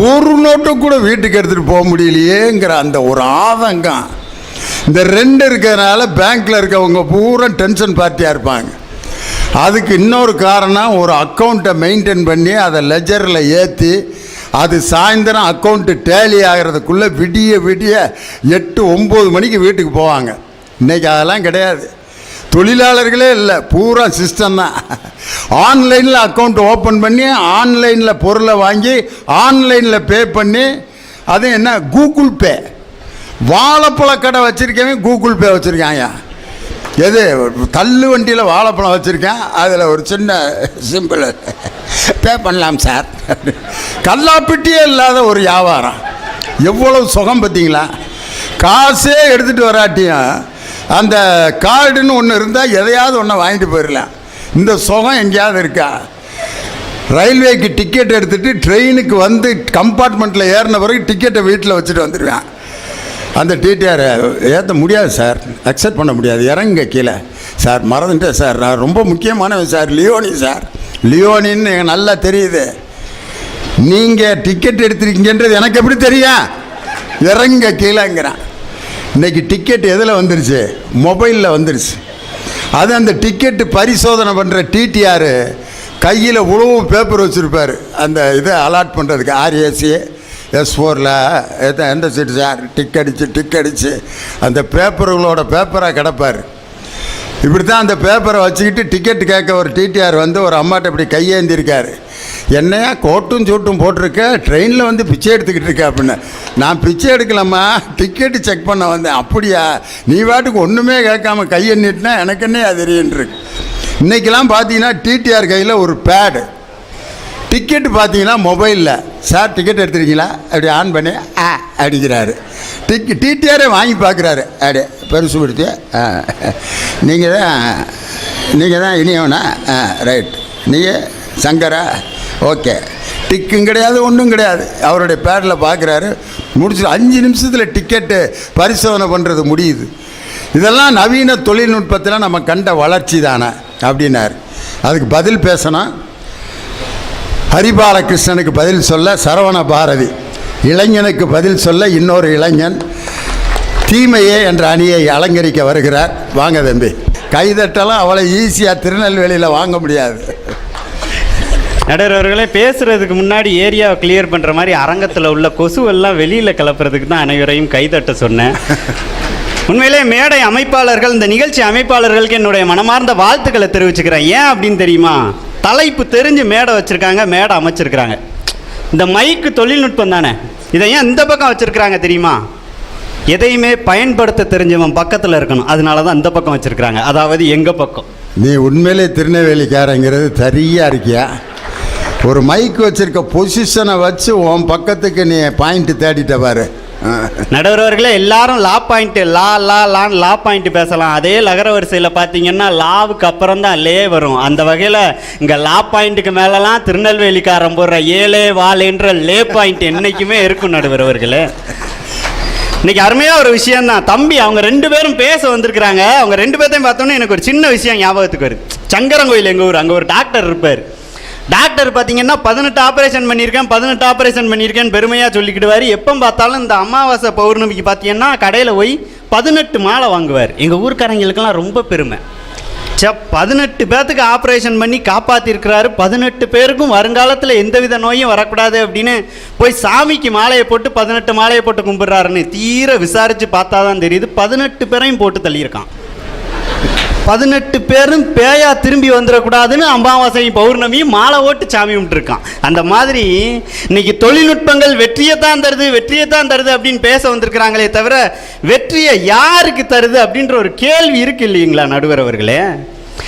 ஒரு நோட்டை கூட வீட்டுக்கு எடுத்துகிட்டு போக முடியலையேங்கிற அந்த ஒரு ஆதங்கம். இந்த 2 இருக்கிறதுனால பேங்க்கில் இருக்கவங்க பூரா டென்ஷன் பார்ட்டியாக இருப்பாங்க. அதுக்கு இன்னொரு காரணம், ஒரு அக்கௌண்ட்டை மெயின்டைன் பண்ணி அதை லெஜரில் ஏற்றி அது சாயந்தரம் அக்கௌண்ட்டு டேலி ஆகிறதுக்குள்ளே விடிய 8 9 மணிக்கு வீட்டுக்கு போவாங்க. இன்றைக்கி அதெல்லாம் கிடையாது, தொழிலாளர்களே இல்லை, பூரா சிஸ்டம் தான். ஆன்லைனில் அக்கௌண்ட் ஓப்பன் பண்ணி ஆன்லைனில் பொருளை வாங்கி ஆன்லைனில் பே பண்ணி, அது என்ன கூகுள் பே. வாழைப்பழ கடை வச்சுருக்கவன் கூகுள் பே வச்சுருக்காங்க. எது தள்ளு வண்டியில் வாழைப்பழம் வச்சுருக்கேன், அதில் ஒரு சின்ன சிம்பிள் பே பண்ணலாம் சார். கல்லாப்பிட்டியே இல்லாத ஒரு வியாபாரம். எவ்வளவு சுகம் பார்த்தீங்களா? காசே எடுத்துகிட்டு வராட்டியும் அந்த கார்டுன்னு ஒன்று இருந்தால் எதையாவது ஒன்று வாங்கிட்டு போயிடலாம். இந்த சுகம் எங்கேயாவது இருக்கா? ரயில்வேக்கு டிக்கெட் எடுத்துகிட்டு ட்ரெயினுக்கு வந்து கம்பார்ட்மெண்ட்டில் ஏறின பிறகு டிக்கெட்டை வீட்டில் வச்சுட்டு வந்துடுவேன். அந்த டிடிஆர் ஏற்ற முடியாது சார், அக்செப்ட் பண்ண முடியாது, இறங்க கீழே. சார் மறந்துட்டேன் சார், நான் ரொம்ப முக்கியமானவன் சார், லியோனி சார். லியோனின்னு எனக்கு நல்லா தெரியுது, நீங்கள் டிக்கெட் எடுத்துருக்கீங்கன்றது எனக்கு எப்படி தெரியும்? இறங்க கீழேங்கிறான். இன்றைக்கி டிக்கெட் எதில் வந்துருச்சு? மொபைலில் வந்துருச்சு. அது அந்த டிக்கெட்டு பரிசோதனை பண்ணுற டிடிஆர் கையில் உழவு பேப்பர் வச்சுருப்பார், அந்த இதை அலாட் பண்ணுறதுக்கு. RAC S4ல் எந்த சீட்டு சார் டிக் அடித்து அந்த பேப்பர்களோட பேப்பராக கிடப்பார். இப்படி தான் அந்த பேப்பரை வச்சுக்கிட்டு டிக்கெட்டு கேட்க ஒரு டிடிஆர் வந்து ஒரு அம்மாட்ட இப்படி கையேந்திருக்கார். என்னையா கோட்டும் சூட்டும் போட்டிருக்க, ட்ரெயினில் வந்து பிச்சை எடுத்துக்கிட்டு இருக்க அப்படின்னு. நான் பிச்சை எடுக்கலாமா, டிக்கெட்டு செக் பண்ண வந்தேன். அப்படியா? நீ வாட்டுக்கு ஒன்றுமே கேட்காம கையெண்ணிட்டுனா எனக்கு என்ன அது தெரியுன்றிருக்கு. இன்றைக்கெல்லாம் பார்த்தீங்கன்னா டிடிஆர் கையில் ஒரு பேடு, டிக்கெட்டு பார்த்தீங்கன்னா மொபைலில். சார் டிக்கெட் எடுத்துருக்கீங்களா அப்படி ஆன் பண்ணி அடிக்கிறாரு. டிடிஆரே வாங்கி பார்க்குறாரு. அப்படியே பெருசு படுத்தி நீங்கள் தான் இனியவனா? ரைட். நீங்கள் சங்கரா? ஓகே. டிக்கும் கிடையாது, ஒன்றும் கிடையாது. அவருடைய பேரில் பார்க்குறாரு, முடிச்சு 5 நிமிஷத்தில் டிக்கெட்டு பரிசோதனை பண்ணுறது முடியுது. இதெல்லாம் நவீன தொழில்நுட்பத்தில் நம்ம கண்ட வளர்ச்சி தானே அப்படின்னார். அதுக்கு பதில் பேசணும். ஹரிபாலகிருஷ்ணனுக்கு பதில் சொல்ல சரவண பாரதி, இளைஞனுக்கு பதில் சொல்ல இன்னொரு இளைஞன், தீமையே என்ற அணியை அலங்கரிக்க வருகிறார். வாங்க தம்பி. கைதட்டலாம் அவ்வளோ ஈஸியாக திருநெல்வேலியில் வாங்க முடியாது. நடுவர்களே, பேசுகிறதுக்கு முன்னாடி ஏரியாவை கிளியர் பண்ணுற மாதிரி அரங்கத்தில் உள்ள கொசுவெல்லாம் வெளியில் கிளப்புறதுக்கு தான் அனைவரையும் கைதட்ட சொன்னேன். உண்மையிலே மேடை அமைப்பாளர்கள், இந்த நிகழ்ச்சி அமைப்பாளர்களுக்கு என்னுடைய மனமார்ந்த வாழ்த்துக்களை தெரிவிச்சுக்கிறேன். ஏன் அப்படின்னு தெரியுமா? தலைப்பு தெரிஞ்சு மேடை வச்சுருக்காங்க, மேடை அமைச்சிருக்கிறாங்க. இந்த மைக்கு தொழில்நுட்பம் தானே, இதை ஏன் இந்த பக்கம் வச்சுருக்கிறாங்க தெரியுமா? எதையுமே பயன்படுத்த தெரிஞ்சவன் பக்கத்தில் இருக்கணும், அதனால தான் இந்த பக்கம் வச்சுருக்கிறாங்க, அதாவது எங்கள் பக்கம். நீ உண்மையிலே திருநெல்வேலிக்காரங்கிறது சரியாக இருக்கியா? ஒரு மைக் வச்சிருக்க பொசிஷனை வச்சு உன் பக்கத்துக்கு நீ பாயிண்ட் தேடிட்ட பாரு. நடுவர்களே, எல்லாரும் லா பாயிண்ட் லான்னு லா பாயிண்ட் பேசலாம். அதே லகர வரிசையில் பார்த்தீங்கன்னா லாவுக்கு அப்புறம் தான் லே வரும். அந்த வகையில் இங்கே லா பாயிண்ட்டுக்கு மேலெலாம் திருநெல்வேலிக்காரன் போடுற ஏலே வாலேன்ற லே பாயிண்ட் என்றைக்குமே இருக்கும் நடுவர்களே. இன்னைக்கு அருமையாக ஒரு விஷயம் தான் தம்பி. அவங்க 2 பேரும் பேச வந்திருக்கிறாங்க. அவங்க 2 பேர்த்தையும் பார்த்தோன்னே எனக்கு ஒரு சின்ன விஷயம் ஞாபகத்துக்கு வருது. சங்கரங்கோயில் எங்கள் ஊர், அங்கே ஒரு டாக்டர் இருப்பார். டாக்டர் பார்த்தீங்கன்னா 18 ஆப்ரேஷன் பண்ணியிருக்கேன்னு பெருமையாக சொல்லிக்கிடுவார். எப்போ பார்த்தாலும் இந்த அமாவாசை பௌர்ணமிக்கு பார்த்தீங்கன்னா கடையில் போய் 18 மாலை வாங்குவார். எங்கள் ஊர்க்காரங்களுக்கெல்லாம் ரொம்ப பெருமை. 18 பேர்த்துக்கு ஆப்ரேஷன் பண்ணி காப்பாற்றிருக்கிறாரு. 18 பேருக்கும் வருங்காலத்தில் எந்தவித நோயும் வரக்கூடாது அப்படின்னு போய் சாமிக்கு மாலையை போட்டு 18 மாலையை போட்டு கும்பிட்றாருன்னு தீர விசாரித்து பார்த்தா தான் தெரியுது 18 பேரையும் போட்டு தள்ளியிருக்கான். 18 பேரும் பேயா திரும்பி வந்துடக்கூடாதுன்னு அமாவாசை பௌர்ணமியும் மாலை ஓட்டு சாமி கும்பிட்டுருக்கான். அந்த மாதிரி இன்னைக்கு தொழில்நுட்பங்கள் வெற்றியை தான் தருது அப்படின்னு பேச வந்திருக்கிறாங்களே தவிர வெற்றியை யாருக்கு தருது அப்படின்ற ஒரு கேள்வி இருக்கு இல்லைங்களா நடுவர் அவர்களே.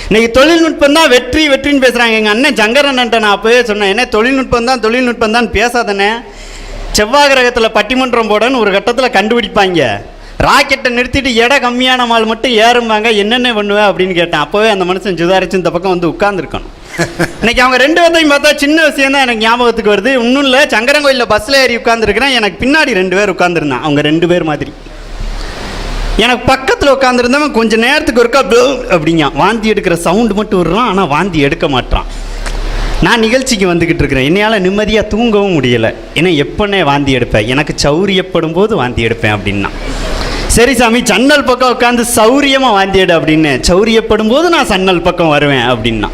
இன்னைக்கு தொழில்நுட்பம் தான் வெற்றின்னு பேசுகிறாங்க. எங்கள் அண்ணன் சங்கரன்ட்ட நான் அப்போவே சொன்னேன், என்ன தொழில்நுட்பம் தான் பேசாதனே. செவ்வாய் கிரகத்தில் பட்டிமன்றம் போடன்னு ஒரு கட்டத்தில் கண்டுபிடிப்பாங்க. ராக்கெட்டை நிறுத்திட்டு எடை கம்மியான மால் மட்டும் ஏறும்பாங்க. என்னென்ன பண்ணுவேன் அப்படின்னு கேட்டேன். அப்போவே அந்த மனுஷன் சுதாரிச்சு இந்த பக்கம் வந்து உட்கார்ந்துருக்கணும். இன்னைக்கு அவங்க 2 பேர்த்தையும் பார்த்தா சின்ன விஷயம் தான் எனக்கு ஞாபகத்துக்கு வருது. இன்னும் இல்லை, சங்கரங்கோயிலில் பஸ்ஸில் ஏறி உட்காந்துருக்கிறேன். எனக்கு பின்னாடி 2 பேர் உட்காந்துருந்தான். அவங்க 2 பேர் மாதிரி எனக்கு பக்கத்தில் உட்காந்துருந்தவன் கொஞ்சம் நேரத்துக்கு ஒருக்கா அப்படிங்க வாந்தி எடுக்கிற சவுண்டு மட்டும் விடுறான், ஆனால் வாந்தி எடுக்க மாட்டான். நான் நிகழ்ச்சிக்கு வந்துக்கிட்டு இருக்கிறேன். என்னையால் நிம்மதியாக தூங்கவும் முடியலை. ஏன்னா எப்போன்னே வாந்தி எடுப்பேன், எனக்கு சௌரியப்படும் போது வாந்தி எடுப்பேன் அப்படின்னா. சரி சாமி, சன்னல் பக்கம் உட்காந்து சௌரியமாக வாந்தி எடு அப்படின்னு. சௌரியப்படும் போது நான் சன்னல் பக்கம் வருவேன் அப்படின்னா.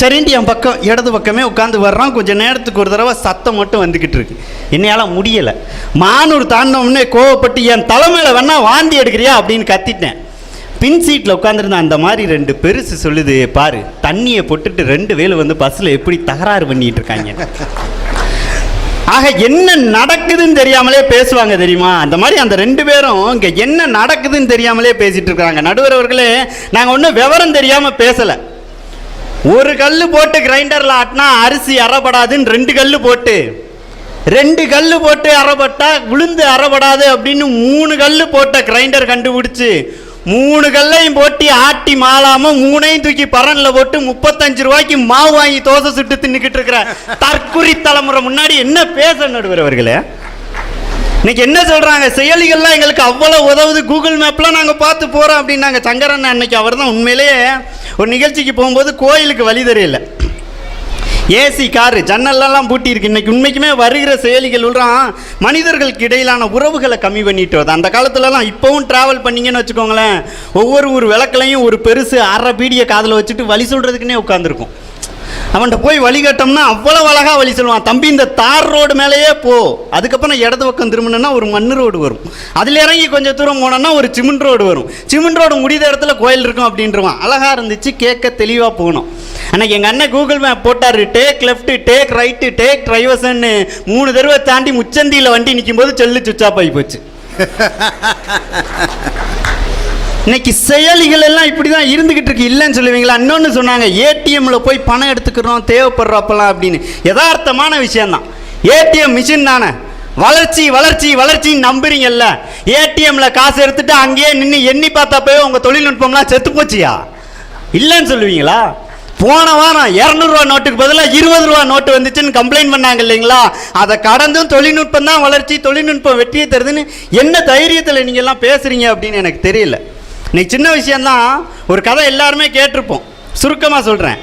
சரின்ட்டு என் பக்கம் இடது பக்கமே உட்காந்து வர்றான். கொஞ்சம் நேரத்துக்கு ஒரு தடவை சத்தம் மட்டும் வந்துக்கிட்டு இருக்கு. என்னையால் முடியலை. மானூர் தாண்டோம்னே கோவப்பட்டு என் தலைமையில் வேணா வாந்தி எடுக்கிறியா அப்படின்னு கத்திட்டேன். பின் சீட்டில் உட்காந்துருந்தேன். அந்த மாதிரி 2 பெருசு சொல்லுது, பாரு தண்ணியை போட்டுட்டு 2 வேலு வந்து பஸ்ஸில் எப்படி தகராறு பண்ணிட்டு இருக்காங்க. ஆக என்ன நடக்குதுன்னு தெரியாமலே பேசுவாங்க தெரியுமா. அந்த மாதிரி அந்த 2 பேரும் இங்கே என்ன நடக்குதுன்னு தெரியாமலே பேசிட்டு இருக்காங்க. நடுவர் அவர்களே, நாங்கள் ஒன்றும் விவரம் தெரியாமல் பேசலை. ஒரு கல் போட்டு கிரைண்டரில் ஆட்டினா அரிசி அறப்படாதுன்னு 2 கல் போட்டு 2 கல் போட்டு அறப்பட்டா உளுந்து அறப்படாது அப்படின்னு 3 கல் போட்ட கிரைண்டர் கண்டுபிடிச்சு 3 கல்லையும் போட்டு ஆட்டி மாளாம 3ஐயும் தூக்கி பரன்ல போட்டு 35 ரூபாய்க்கு மாவு வாங்கி தோசை சுட்டு தின்னுக்கிட்டு இருக்கிற தற்குறி தலைமுறை முன்னாடி என்ன பேச நடுவர் அவர்களே. இன்னைக்கு என்ன சொல்றாங்க, செயலிகள்லாம் எங்களுக்கு அவ்வளவு உதவுது, கூகுள் மேப்லாம் நாங்கள் பார்த்து போறோம் அப்படின்னாங்க. சங்கரன் அன்னைக்கு அவர் தான் உண்மையிலேயே ஒரு நிகழ்ச்சிக்கு போகும்போது கோயிலுக்கு வழி தெரியல. ஏசி காரு ஜன்னல்லாம் பூட்டி இருக்கு. இன்னைக்கு உண்மைக்குமே வருகிற செயலிகள் உள்றான் மனிதர்களுக்கு இடையிலான உறவுகளை கம்மி பண்ணிட்டு வருது. அந்த காலத்துலலாம் இப்போவும் டிராவல் பண்ணிங்கன்னு வச்சுக்கோங்களேன், ஒவ்வொரு ஊர் விளக்குலையும் ஒரு பெருசு அரை பீடியை காதில் வச்சுட்டு வழி சொல்கிறதுக்குன்னே உட்காந்துருக்கும். அவன்கிட்ட போய் வழி கட்டோம்னா அவ்வளோ அழகாக வழி சொல்லுவான். தம்பி இந்த தார் ரோடு மேலேயே போ, அதுக்கப்புறம் இடது பக்கம் திரும்பினா ஒரு மண் ரோடு வரும், அதில் இறங்கி கொஞ்சம் தூரம் போனோன்னா ஒரு சிமெண்ட் ரோடு வரும், சிமெண்ட் ரோடு முடிந்த இடத்துல கோயில் இருக்கும் அப்படின்றவான். அழகாக இருந்துச்சு, கேட்க தெளிவாக போகணும். அன்னைக்கு எங்கள் அண்ணன் கூகுள் மேப் போட்டார், take left, take right, take ட்ரைவர்ஸ்ன்னு 3 தடவை தாண்டி முச்சந்தியில் வண்டி நிற்கும் போது செல்லு சுவிட்ச் ஆஃப் ஆகி போச்சு. இன்னைக்கு செயலிகள் எல்லாம் இப்படி தான் இருந்துகிட்டு இருக்கு. இல்லைன்னு சொல்லுவீங்களா? இன்னொன்று சொன்னாங்க, ஏடிஎம்ல போய் பணம் எடுத்துக்கிறோம் தேவைப்படுறப்பெல்லாம் அப்படின்னு. யதார்த்தமான விஷயம்தான். ஏடிஎம் மிஷின் தானே, வளர்ச்சி வளர்ச்சி வளர்ச்சின்னு நம்புறீங்கல்ல. ஏடிஎம்ல காசு எடுத்துட்டு அங்கேயே நின்று எண்ணி பார்த்தா போய் உங்க தொழில்நுட்பம்லாம் செத்து போச்சியா? இல்லைன்னு சொல்லுவீங்களா? போன வாரம் 200 ரூபா நோட்டுக்கு பதிலாக 20 ரூபா நோட்டு வந்துச்சுன்னு கம்ப்ளைண்ட் பண்ணாங்க இல்லைங்களா? அதை கடந்தும் தொழில்நுட்பம் தான் வளர்ச்சி, தொழில்நுட்பம் வெற்றியை தருதுன்னு என்ன தைரியத்தில் நீங்கள் எல்லாம் பேசுறீங்க அப்படின்னு எனக்கு தெரியல. இன்னைக்கு சின்ன விஷயந்தான், ஒரு கதை எல்லாருமே கேட்டிருப்போம், சுருக்கமாக சொல்கிறேன்.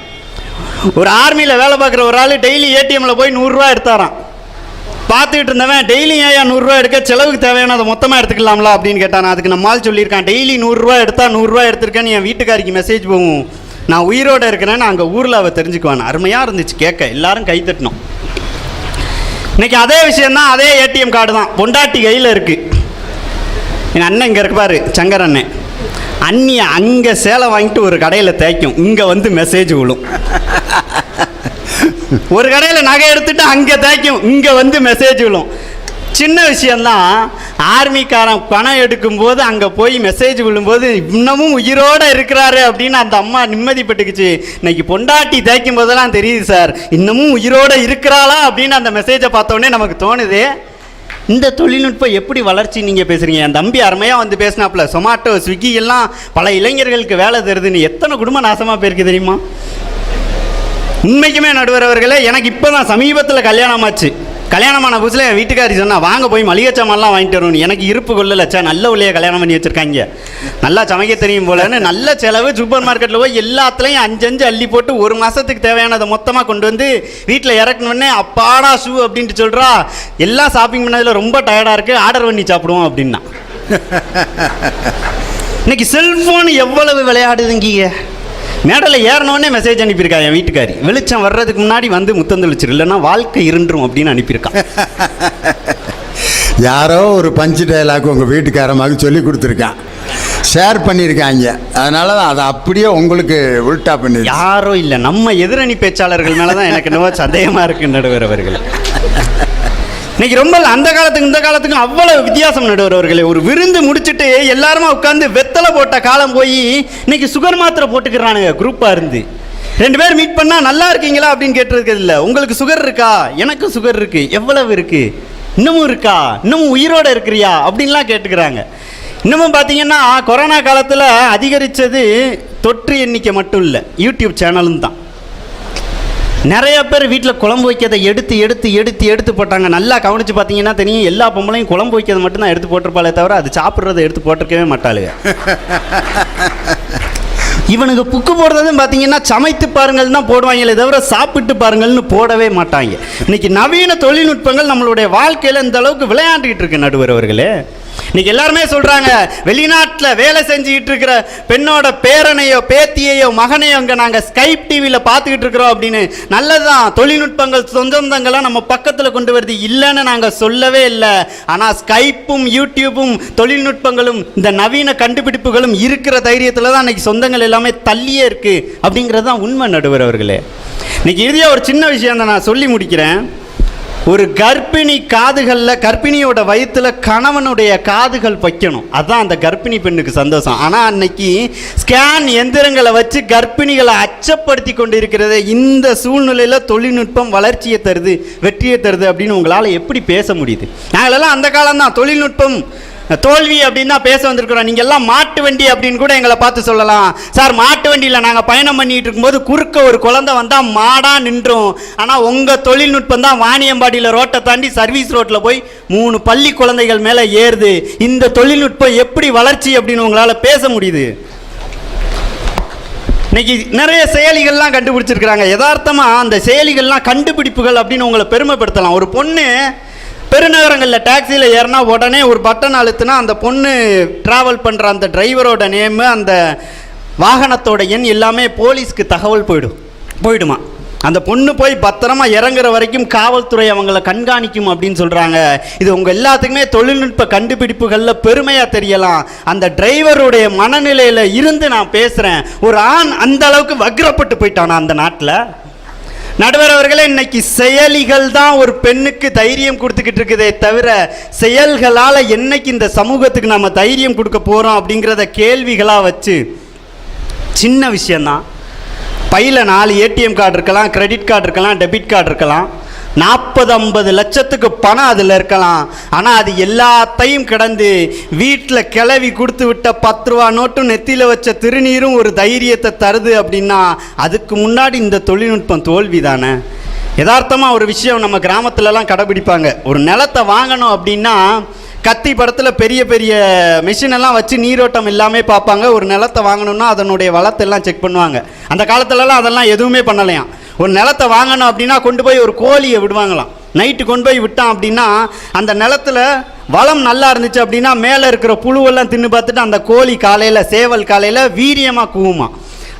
ஒரு ஆர்மியில் வேலை பார்க்குற ஒரு ஆள் டெய்லி ஏடிஎம்மில் போய் 100 ரூபா எடுத்தாராம். பார்த்துக்கிட்டு இருந்தவன், டெய்லி ஏன் 100 ரூபா எடுக்க, செலவுக்கு தேவையான அதை மொத்தமாக எடுத்துக்கலாம்ல அப்படின்னு கேட்டான். அதுக்கு நம்மால் சொல்லியிருக்கான், டெய்லி 100 ரூபா எடுத்தா 100 ரூபா எடுத்திருக்கேன்னு என் வீட்டுக்காரிக்கு மெசேஜ் போகும், நான் உயிரோடு இருக்கிறேன்னு அங்கே ஊரில் அவள் தெரிஞ்சுக்குவான். அருமையாக இருந்துச்சு கேட்க, எல்லாரும் கை தட்டணும். இன்னைக்கு அதே விஷயந்தான், அதே ஏடிஎம் கார்டு தான் பொண்டாட்டி கையில் இருக்குது. எங்கள் அண்ணன் இங்கே இருப்பார், சங்கர் அண்ணன். அண்ணியை அங்கே சேலை வாங்கிட்டு ஒரு கடையில் தேய்க்கும், இங்கே வந்து மெசேஜ் விழும். ஒரு கடையில் நகை எடுத்துட்டு அங்கே தேய்க்கும், இங்கே வந்து மெசேஜ் விழும். சின்ன விஷயந்தான். ஆர்மிக்காரன் பணம் எடுக்கும்போது அங்கே போய் மெசேஜ் விழும்போது இன்னமும் உயிரோடு இருக்கிறாரு அப்படின்னு அந்த அம்மா நிம்மதிப்பட்டுக்குச்சு. இன்னைக்கு பொண்டாட்டி தேய்க்கும் போதெல்லாம் தெரியுது சார், இன்னமும் உயிரோடு இருக்கிறாளா அப்படின்னு அந்த மெசேஜை பார்த்தோன்னே நமக்கு தோணுது. இந்த தொழில்நுட்பம் எப்படி வளர்ச்சி நீங்கள் பேசுகிறீங்க? என் தம்பி அருமையாக வந்து பேசினாப்புல, சொமாட்டோ ஸ்விக்கி எல்லாம் பல இளைஞர்களுக்கு வேலை தருதுன்னு. எத்தனை குடும்பம் நாசமாக போயிருக்கு தெரியுமா? உண்மைக்குமே நடுவர் அவர்களே, எனக்கு இப்போ தான் சமீபத்தில் கல்யாணமாச்சு. கல்யாணமான புதுசில் என் வீட்டுக்காரி சொன்னால் வாங்க போய் மளிகை சாமான்லாம் வாங்கிட்டு வரணும். எனக்கு இருப்பு கொள்ளலச்சா, நல்ல உள்ளே கல்யாணம் பண்ணி வச்சுருக்காங்க, நல்லா சமைக்க தெரியும் போலன்னு. நல்ல செலவு. சூப்பர் மார்க்கெட்டில் போய் எல்லாத்துலேயும் 5 அள்ளி போட்டு 1 மாதத்துக்கு தேவையானதை மொத்தமாக கொண்டு வந்து வீட்டில் இறக்கணுன்னே அப்பாடா ஷூ அப்படின்ட்டு சொல்கிறா. எல்லாம் ஷாப்பிங் பண்ணதில் ரொம்ப டயர்டாக இருக்குது, ஆர்டர் பண்ணி சாப்பிடுவோம் அப்படின்னா. இன்னைக்கு செல்ஃபோன் எவ்வளவு விளையாடுதுங்க. மேடலில் ஏறினோடனே மெசேஜ் அனுப்பியிருக்கா என் வீட்டுக்காரி, வெளிச்சம் வர்றதுக்கு முன்னாடி வந்து முத்தந்தளிச்சிரு, இல்லைன்னா வாழ்க்கை இருந்துரும் அப்படின்னு அனுப்பியிருக்கான். யாரோ ஒரு பஞ்சு டைலாக் உங்கள் வீட்டுக்காரமாக சொல்லி கொடுத்துருக்கான், ஷேர் பண்ணியிருக்காங்க. அதனால தான் அதை அப்படியே உங்களுக்கு உல்ட்டா பண்ணி. யாரோ இல்லை, நம்ம எதிரணி பேச்சாளர்கள் மேலே தான் எனக்கு என்னவோ சந்தேகமாக இருக்கு நடுவர் அவர்கள். இன்னைக்கு ரொம்ப அந்த காலத்துக்கு இந்த காலத்துக்கும் அவ்வளவு வித்தியாசம் நடுவர் அவர்களே. ஒரு விருந்து முடிச்சுட்டு எல்லாருமே உட்காந்து வெத்தலை போட்ட காலம் போய் இன்னைக்கு சுகர் மாத்திரை போட்டுக்கிறானுங்க குரூப்பாக இருந்து. 2 பேர் மீட் பண்ணால் நல்லா இருக்கீங்களா அப்படின்னு கேட்டுருக்கு இல்லை. உங்களுக்கு சுகர் இருக்கா? எனக்கு சுகர் இருக்கு. எவ்வளவு இருக்கு? இன்னமும் இருக்கா? இன்னமும் உயிரோடு இருக்கிறியா அப்படின்லாம் கேட்டுக்கிறாங்க. இன்னமும் பார்த்தீங்கன்னா கொரோனா காலத்தில் அதிகரித்தது தொற்று எண்ணிக்கை மட்டும் இல்லை, யூடியூப் சேனலும் தான். நிறைய பேர் வீட்டில் குழம்பு வைக்கிறதை எடுத்து போட்டாங்க. நல்லா கவனித்து பார்த்தீங்கன்னா தெரியும், எல்லா பொம்பளையும் குழம்பு வைக்கிறது மட்டும்தான் எடுத்து போட்டிருப்பாளே தவிர அது சாப்பிட்றதை எடுத்து போட்டிருக்கவே மாட்டாளுங்க. இவனுக்கு புக்கு போடுறதும் பார்த்தீங்கன்னா சமைத்து பாருங்கள் தான் போடுவாங்களே தவிர சாப்பிட்டு பாருங்கள்னு போடவே மாட்டாங்க. இன்னைக்கு நவீன தொழில்நுட்பங்கள் நம்மளுடைய வாழ்க்கையில் இந்த அளவுக்கு விளையாண்டுக்கிட்டு இருக்கு நடுவர் அவர்களே. இன்னைக்கு எல்லாருமே சொல்றாங்க, வெளிநாட்டில் வேலை செஞ்சுக்கிட்டு இருக்கிற பெண்ணோட பேரனையோ பேத்தியையோ மகனையோ அங்கே நாங்கள் ஸ்கைப் டிவியில் பார்த்துக்கிட்டு இருக்கிறோம் அப்படின்னு. நல்லதுதான், தொழில்நுட்பங்கள் சொந்தங்களை நம்ம பக்கத்தில் கொண்டு வருது, இல்லைன்னு நாங்கள் சொல்லவே இல்லை. ஆனால் ஸ்கைப்பும் யூடியூப்பும் தொழில்நுட்பங்களும் இந்த நவீன கண்டுபிடிப்புகளும் இருக்கிற தைரியத்தில் தான் இன்னைக்கு சொந்தங்கள் எல்லாமே தள்ளியே இருக்கு அப்படிங்கிறது தான் உண்மை நடுவர் அவர்களே. இன்னைக்கு இறுதியாக ஒரு சின்ன விஷயம் தான் நான் சொல்லி முடிக்கிறேன். ஒரு கர்ப்பிணி காதுகளில், கர்ப்பிணியோட வயிற்றுல கணவனுடைய காதுகள் வைக்கணும், அதுதான் அந்த கர்ப்பிணி பெண்ணுக்கு சந்தோஷம். ஆனால் அன்னைக்கு ஸ்கேன் எந்திரங்களை வச்சு கர்ப்பிணிகளை அச்சப்படுத்தி கொண்டு இருக்கிறது. இந்த சூழ்நிலையில் தொழில்நுட்பம் வளர்ச்சியை தருது, வெற்றியை தருது அப்படின்னு உங்களால் எப்படி பேச முடியுது? நாங்களெல்லாம் அந்த காலம்தான் தொழில்நுட்பம் தோல்வி அப்படின்னு தான் பேச வந்திருக்கிறோம். நீங்கள் எல்லாம் மாட்டு வண்டி அப்படின்னு கூட எங்களை பார்த்து சொல்லலாம். சார், மாட்டு வண்டியில் நாங்கள் பயணம் பண்ணிட்டு இருக்கும்போது குறுக்க ஒரு குழந்தை வந்தால் மாடாக நின்றோம். ஆனால் உங்கள் தொழில்நுட்பம் தான் வாணியம்பாடியில் ரோட்டை தாண்டி சர்வீஸ் ரோட்டில் போய் 3 பள்ளி குழந்தைகள் மேலே ஏறுது. இந்த தொழில்நுட்பம் எப்படி வளர்ச்சி அப்படின்னு உங்களால் பேச முடியுது? இன்னைக்கு நிறைய செயலிகள்லாம் கண்டுபிடிச்சிருக்கிறாங்க. யதார்த்தமாக அந்த செயலிகள்லாம் கண்டுபிடிப்புகள் அப்படின்னு உங்களை பெருமைப்படுத்தலாம். ஒரு பொண்ணு பெருநகரங்களில் டாக்ஸியில் ஏறினா உடனே ஒரு பட்டன் அழுத்தினா அந்த பொண்ணு ட்ராவல் பண்ணுற அந்த டிரைவரோட நேமு, அந்த வாகனத்தோட எண் எல்லாமே போலீஸ்க்கு தகவல் போயிடுமா. அந்த பொண்ணு போய் பத்திரமா இறங்குற வரைக்கும் காவல்துறை அவங்கள கண்காணிக்கும் அப்படின்னு சொல்கிறாங்க. இது உங்கள் எல்லாத்துக்குமே தொழில்நுட்ப கண்டுபிடிப்புகளில் பெருமையாக தெரியலாம். அந்த டிரைவருடைய மனநிலையில் இருந்து நான் பேசுகிறேன். ஒரு ஆண் அந்த அளவுக்கு வக்ரப்பட்டு போயிட்டானா அந்த நாட்டில்? நடுவர் அவர்களே, இன்னைக்கு செயலிகள் தான் ஒரு பெண்ணுக்கு தைரியம் கொடுத்துக்கிட்டு இருக்குதே தவிர செயல்களால் என்னைக்கு இந்த சமூகத்துக்கு நம்ம தைரியம் கொடுக்க போகிறோம் அப்படிங்கிறத கேள்விகளாக வச்சு, சின்ன விஷயந்தான், பையில் 4 ஏடிஎம் கார்டு இருக்கலாம், கிரெடிட் கார்டு இருக்கலாம், டெபிட் கார்டு இருக்கலாம், 40-50 லட்சத்துக்கு பணம் அதில் இருக்கலாம். ஆனால் அது எல்லாத்தையும் கடந்து வீட்டில் கிளவி கொடுத்து விட்ட 10 ரூபா நோட்டும் நெத்தியில் வச்ச திருநீரும் ஒரு தைரியத்தை தருது அப்படின்னா அதுக்கு முன்னாடி இந்த தொழில்நுட்பம் தோல்வி தானே. யதார்த்தமாக ஒரு விஷயம் நம்ம கிராமத்துலலாம் கடைபிடிப்பாங்க. ஒரு நிலத்தை வாங்கணும் அப்படின்னா கத்தி படத்தில் பெரிய பெரிய மிஷினெல்லாம் வச்சு நீரோட்டம் எல்லாமே பார்ப்பாங்க. ஒரு நிலத்தை வாங்கணும்னா அதனுடைய வளத்தெல்லாம் செக் பண்ணுவாங்க. அந்த காலத்துலலாம் அதெல்லாம் எதுவுமே பண்ணலையாம். ஒரு நிலத்தை வாங்கணும் அப்படின்னா கொண்டு போய் ஒரு கோழியை விடுவாங்களாம். நைட்டு கொண்டு போய் விட்டான் அப்படின்னா அந்த நிலத்தில் வளம் நல்லா இருந்துச்சு அப்படின்னா மேலே இருக்கிற புழுவெல்லாம் தின்னு பார்த்துட்டு அந்த கோழி காலையில், சேவல் காலையில் வீரியமாக கூவுமா.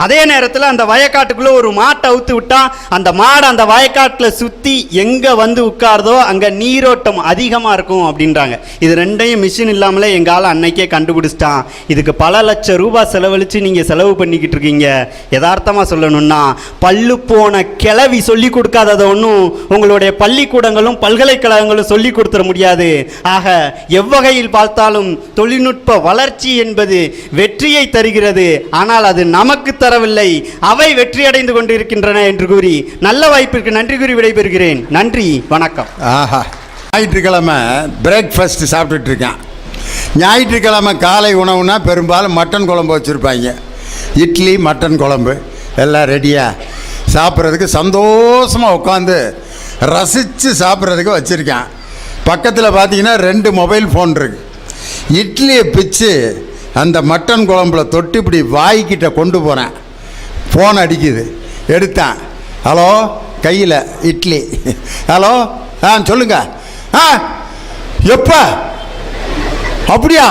அதே நேரத்தில் அந்த வயக்காட்டுக்குள்ளே ஒரு மாட்டை அவுத்து விட்டா அந்த மாடை அந்த வயக்காட்டில் சுற்றி எங்கே வந்து உட்கார்தோ அங்கே நீரோட்டம் அதிகமாக இருக்கும் அப்படின்றாங்க. இது ரெண்டையும் மிஷின் இல்லாமலே எங்கால அன்னைக்கே கண்டுபிடிச்சிட்டான். இதுக்கு பல லட்சம் ரூபாய் செலவழித்து நீங்கள் செலவு பண்ணிக்கிட்டு இருக்கீங்க. யதார்த்தமாக சொல்லணும்னா பல்லு போன கிளவி சொல்லி கொடுக்காததை ஒன்றும் உங்களுடைய பள்ளிக்கூடங்களும் பல்கலைக்கழகங்களும் சொல்லி கொடுத்துட முடியாது. ஆக எவ்வகையில் பார்த்தாலும் தொழில்நுட்ப வளர்ச்சி என்பது வெற்றியை தருகிறது. ஆனால் அது நமக்கு தரவில்லை, அவை வெற்றி அடைந்து கொண்டிருக்கின்றன என்று கூறி நல்ல வாய்ப்பிற்கு நன்றி கூறி விடைபெறுகிறேன். நன்றி, வணக்கம். ஆஹா, ஞாயிற்றுக்கிழமை பிரேக்ஃபாஸ்ட் சாப்பிட்டுட்டு இருக்கேன். ஞாயிற்றுக்கிழமை காலை உணவுனா பெரும்பாலும் மட்டன் குழம்பு வச்சுருப்பாங்க. இட்லி மட்டன் குழம்பு எல்லாம் ரெடியாக சாப்பிட்றதுக்கு சந்தோஷமாக உட்காந்து ரசித்து சாப்பிட்றதுக்கு வச்சுருக்கேன். பக்கத்தில் பார்த்தீங்கன்னா 2 மொபைல் ஃபோன் இருக்குது. இட்லியை பிச்சு அந்த மட்டன் குழம்புல தொட்டு இப்படி வாய்க்கிட்ட கொண்டு போகிறேன். ஃபோன் அடிக்குது, எடுத்தேன். ஹலோ, கையில் இட்லி. ஹலோ, சொல்லுங்க. எப்போ? அப்படியா?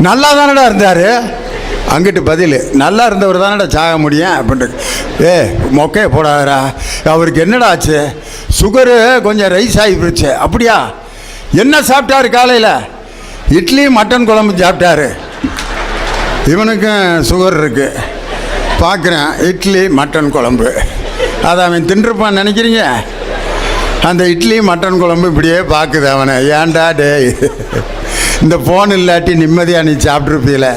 நல்லா தானடா இருந்தார். அங்கிட்டு பதில், நல்லா இருந்தவர் தானடா சாக முடியும் அப்படின்ட்டு. மொக்கையை போடாதரா, அவருக்கு என்னடா ஆச்சு? சுகரு கொஞ்சம் ரைஸ் ஆகி போச்சு. அப்படியா? என்ன சாப்பிட்டாரு காலையில்? இட்லி மட்டன் குழம்பு சாப்பிட்டாரு. இவனுக்கும் சுகர் இருக்குது. பார்க்குறேன், இட்லி மட்டன் குழம்பு. அதை அவன் தின்றுப்பான்னு நினைக்கிறீங்க? அந்த இட்லி மட்டன் குழம்பு இப்படியே பார்க்குது அவனை. ஏன்டா டே, இந்த ஃபோன் இல்லாட்டி நிம்மதியாக நீ சாப்பிட்ருப்பீல.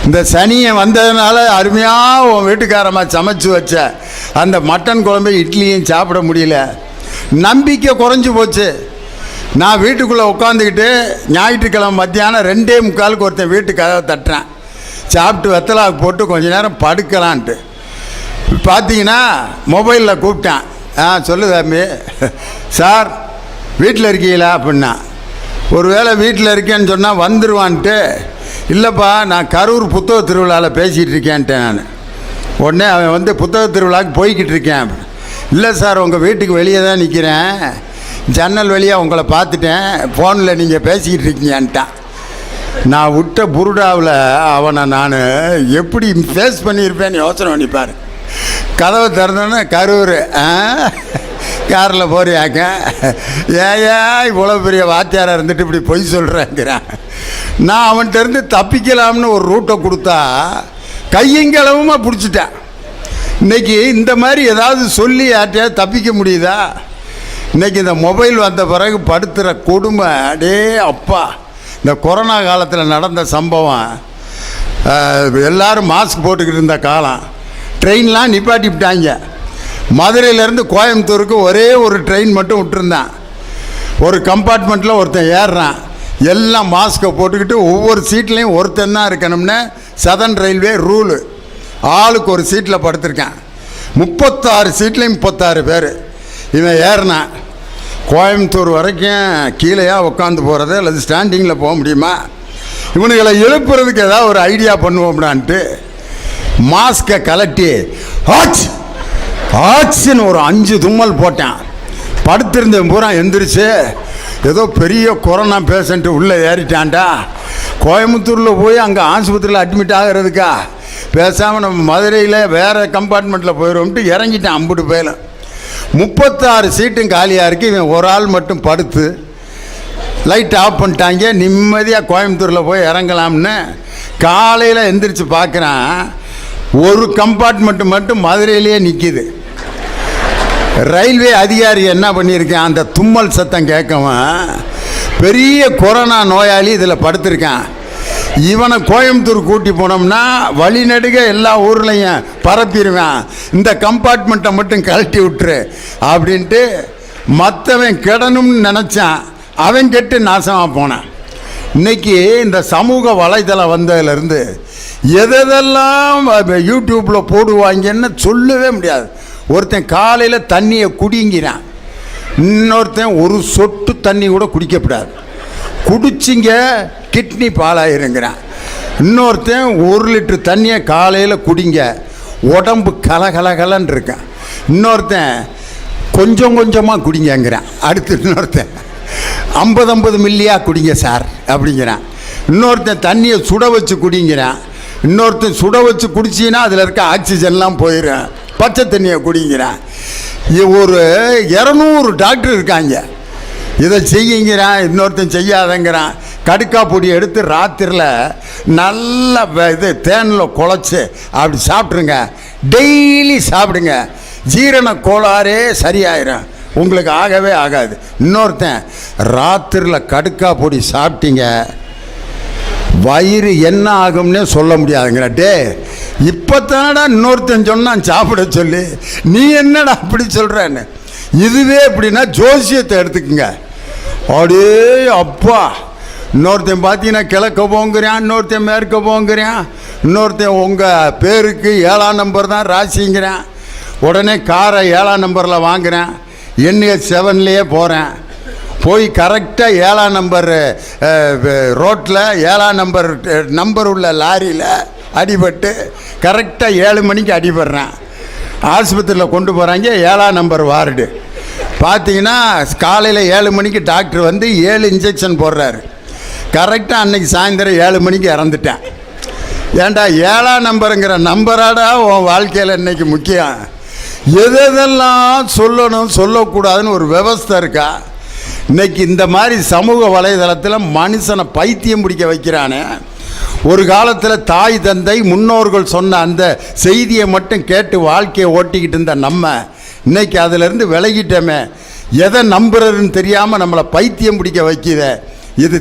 இந்த சனியை வந்ததுனால அருமையாக உன் வீட்டுக்காரமாக சமைச்சு வச்ச அந்த மட்டன் குழம்பு இட்லியும் சாப்பிட முடியல. நம்பிக்கை குறைஞ்சி போச்சு. நான் வீட்டுக்குள்ளே உட்காந்துக்கிட்டு ஞாயிற்றுக்கிழமை மத்தியானம் 2:45 ஒருத்தன் வீட்டுக்காக தட்டுறேன். சாப்பிட்டு வெத்தலாக்கு போட்டு கொஞ்ச நேரம் படுக்கலான்ட்டு பார்த்தீங்கன்னா மொபைலில் கூப்பிட்டேன். சொல்லு தம்பி. சார் வீட்டில் இருக்கீங்களா அப்படின்னா. ஒரு வேளை வீட்டில் இருக்கேன்னு சொன்னால் வந்துடுவான்ட்டு. இல்லைப்பா, நான் கரூர் புத்தக திருவிழாவில் பேசிகிட்டு இருக்கேன்ட்டேன் நான். உடனே அவன் வந்து புத்தக திருவிழாவுக்கு போய்கிட்டு இருக்கேன். இல்லை சார், உங்கள் வீட்டுக்கு வெளியே தான் நிற்கிறேன், ஜன்னல் வழியாக உங்களை பார்த்துட்டேன், ஃபோனில் நீங்கள் பேசிக்கிட்டு இருக்கீங்கன்ட்டான். நான் விட்ட புருடாவில் அவனை நான் எப்படி ஃபேஸ் பண்ணியிருப்பேன்னு யோசனை பண்ணிப்பார். கதவை திறந்தோன்னே கரூர், காரில் போறியாக்க, ஏயா இவ்வளோ பெரிய வாத்தியாராக இருந்துட்டு இப்படி பொய் சொல்கிறேங்கிறான். நான் அவன்கிட்ட இருந்து தப்பிக்கலாம்னு ஒரு ரூட்டை கொடுத்தா கையங்களவுமாக பிடிச்சிட்டேன். இன்றைக்கி இந்த மாதிரி ஏதாவது சொல்லி யார்ட்டையாவது தப்பிக்க முடியுதா? இன்றைக்கி இந்த மொபைல் வந்த பிறகு படுத்துகிற கொடுமை, அடே அப்பா. இந்த கொரோனா காலத்தில் நடந்த சம்பவம், எல்லோரும் மாஸ்க் போட்டுக்கிட்டு இருந்த காலம். ட்ரெயின்லாம் நிப்பாட்டிவிட்டாங்க. மதுரையிலேருந்து கோயம்புத்தூருக்கு ஒரே ஒரு ட்ரெயின் மட்டும் விட்டுருந்தான். ஒரு கம்பார்ட்மெண்ட்டில் ஒருத்தன் ஏறுறான், எல்லாம் மாஸ்க்கை போட்டுக்கிட்டு ஒவ்வொரு சீட்லேயும் ஒருத்தன் தான் இருக்கணும்னு சதர்ன் ரயில்வே ரூலு. ஆளுக்கு ஒரு சீட்டில் படுத்திருக்கான். 36 சீட்லேயும் 36 பேர். இவன் ஏறினான். கோயம்புத்தூர் வரைக்கும் கீழேயா உட்காந்து போகிறது அல்லது ஸ்டாண்டிங்கில் போக முடியுமா? இவனுங்களை எழுப்புறதுக்கு ஏதாவது ஒரு ஐடியா பண்ணுவோம்டான்ட்டு மாஸ்கை கலட்டி ஆச்சுன்னு ஒரு 5 தும்மல் போட்டேன். படுத்திருந்தேன் பூரா எந்திரிச்சு ஏதோ பெரிய கொரோனா பேஷண்ட்டு உள்ளே ஏறிட்டான்டா. கோயம்புத்தூரில் போய் அங்கே ஆஸ்பத்திரியில் அட்மிட் ஆகிறதுக்கா? பேசாமல் நம்ம மதுரையில் வேறு கம்பார்ட்மெண்ட்டில் போயிடுவோம்ட்டு இறங்கிட்டான். அம்புட்டு போயில 36 சீட்டும் காலியாக இருக்குது. இவன் ஒரு ஆள் மட்டும் படுத்து லைட் ஆஃப் பண்ணிட்டாங்க. நிம்மதியாக கோயம்புத்தூரில் போய் இறங்கலாம்னு காலையில் எந்திரிச்சு பார்க்குறான். ஒரு கம்பார்ட்மெண்ட்டு மட்டும் மதுரையிலேயே நிற்கிது. ரயில்வே அதிகாரி என்ன பண்ணியிருக்கேன், அந்த தும்மல் சத்தம் கேட்கவும் பெரிய கொரோனா நோயாளி இதில் படுத்திருக்கான். இவனை கோயம்புத்தூர் கூட்டி போனோம்னா வழிநடுக எல்லா ஊர்லேயும் பரப்பிடுவேன், இந்த கம்பார்ட்மெண்ட்டை மட்டும் கழட்டி விட்டுரு அப்படின்ட்டு மற்றவன் கெடணும்னு நினச்சான். அவன் கெட்டு நாசமாக போனான். இன்றைக்கி இந்த சமூக வலைதளம் வந்ததுலேருந்து எதெல்லாம் யூடியூப்பில் போடுவாங்கன்னு சொல்லவே முடியாது. ஒருத்தன் காலையில் தண்ணியை குடிங்கிறான், இன்னொருத்தன் ஒரு சொட்டு தண்ணி கூட குடிக்கப்படாது, குடிச்சிங்க கிட்னி பாலாயிருங்கிறான். இன்னொருத்தன் 1 லிட்டர் தண்ணியை காலையில் குடிங்க, உடம்பு கலகலகலன்னு இருக்கான். இன்னொருத்தன் கொஞ்சம் கொஞ்சமாக குடிங்கிறான். அடுத்து இன்னொருத்தன் 50 மில்லியாக குடிங்க சார் அப்படிங்கிறான். இன்னொருத்தன் தண்ணியை சுட வச்சு குடிங்கிறான். இன்னொருத்தன் சுட வச்சு குடிச்சின்னா அதில் இருக்க ஆக்சிஜன்லாம் போயிடும், பச்சை தண்ணியை குடிங்கிறான். ஒரு 200 டாக்டர் இருக்காங்க. இதை செய்யுங்கிறான், இன்னொருத்தன் செய்யாதங்கிறான். கடுக்கா பொடி எடுத்து ராத்திரியில் நல்லா இது தேனில் குழச்சி அப்படி சாப்பிட்ருங்க, டெய்லி சாப்பிடுங்க, ஜீரண கோளாறே சரியாயிரும், உங்களுக்கு ஆகவே ஆகாது. இன்னொருத்தன் ராத்திரியில் கடுக்கா பொடி சாப்பிட்டீங்க, வயிறு என்ன ஆகும்னே சொல்ல முடியாதுங்கிற. டே இப்போ தானடா இன்னொருத்தன் சொன்னான் சாப்பிட சொல்லி, நீ என்னடா அப்படி சொல்கிறேன்னு. இதுவே எப்படின்னா ஜோசியத்தை எடுத்துக்குங்க. அப்படியே அப்பா, இன்னொருத்தன் பார்த்தீங்கன்னா கிழக்க போங்கிறான், இன்னொருத்தன் மேற்க போங்கிறான், இன்னொருத்தன் உங்கள் பேருக்கு 7ஆம் நம்பர் தான் ராசிங்கிறான். உடனே காரை 7ஆம் நம்பரில் வாங்குகிறேன், NH7லேயே போகிறேன். போய் கரெக்டாக 7ஆம் நம்பர் ரோட்டில் 7ஆம் நம்பர் உள்ள லாரியில் அடிபட்டு கரெக்டாக 7 மணிக்கு அடிபடுறேன். ஆஸ்பத்திரியில் கொண்டு போகிறாங்க, 7ஆம் நம்பர் வார்டு. பார்த்தீங்கன்னா காலையில் 7 மணிக்கு டாக்டர் வந்து 7 இன்ஜெக்ஷன் போடுறாரு. கரெக்டாக அன்னைக்கு சாயந்தரம் 7 மணிக்கு இறந்துட்டேன். ஏண்டா 7ஆம் நம்பருங்கிற நம்பராடா உன் வாழ்க்கையில் இன்னைக்கு முக்கியம். எதெல்லாம் சொல்லணும் சொல்லக்கூடாதுன்னு ஒரு விவஸ்தை இருக்கா? இன்னைக்கு இந்த மாதிரி சமூக வலைதளத்தில் மனுஷனை பைத்தியம் பிடிக்க வைக்கிறானே. ஒரு காலத்தில் தாய் தந்தை முன்னோர்கள் சொன்ன அந்த செய்தியை மட்டும் கேட்டு வாழ்க்கையை ஓட்டிக்கிட்டு இருந்த நம்ம இன்னைக்கு அதிலிருந்து விலகிட்டோமே. எதை நம்புறதுன்னு தெரியாமல் நம்மளை பைத்தியம் பிடிக்க வைக்கிற இது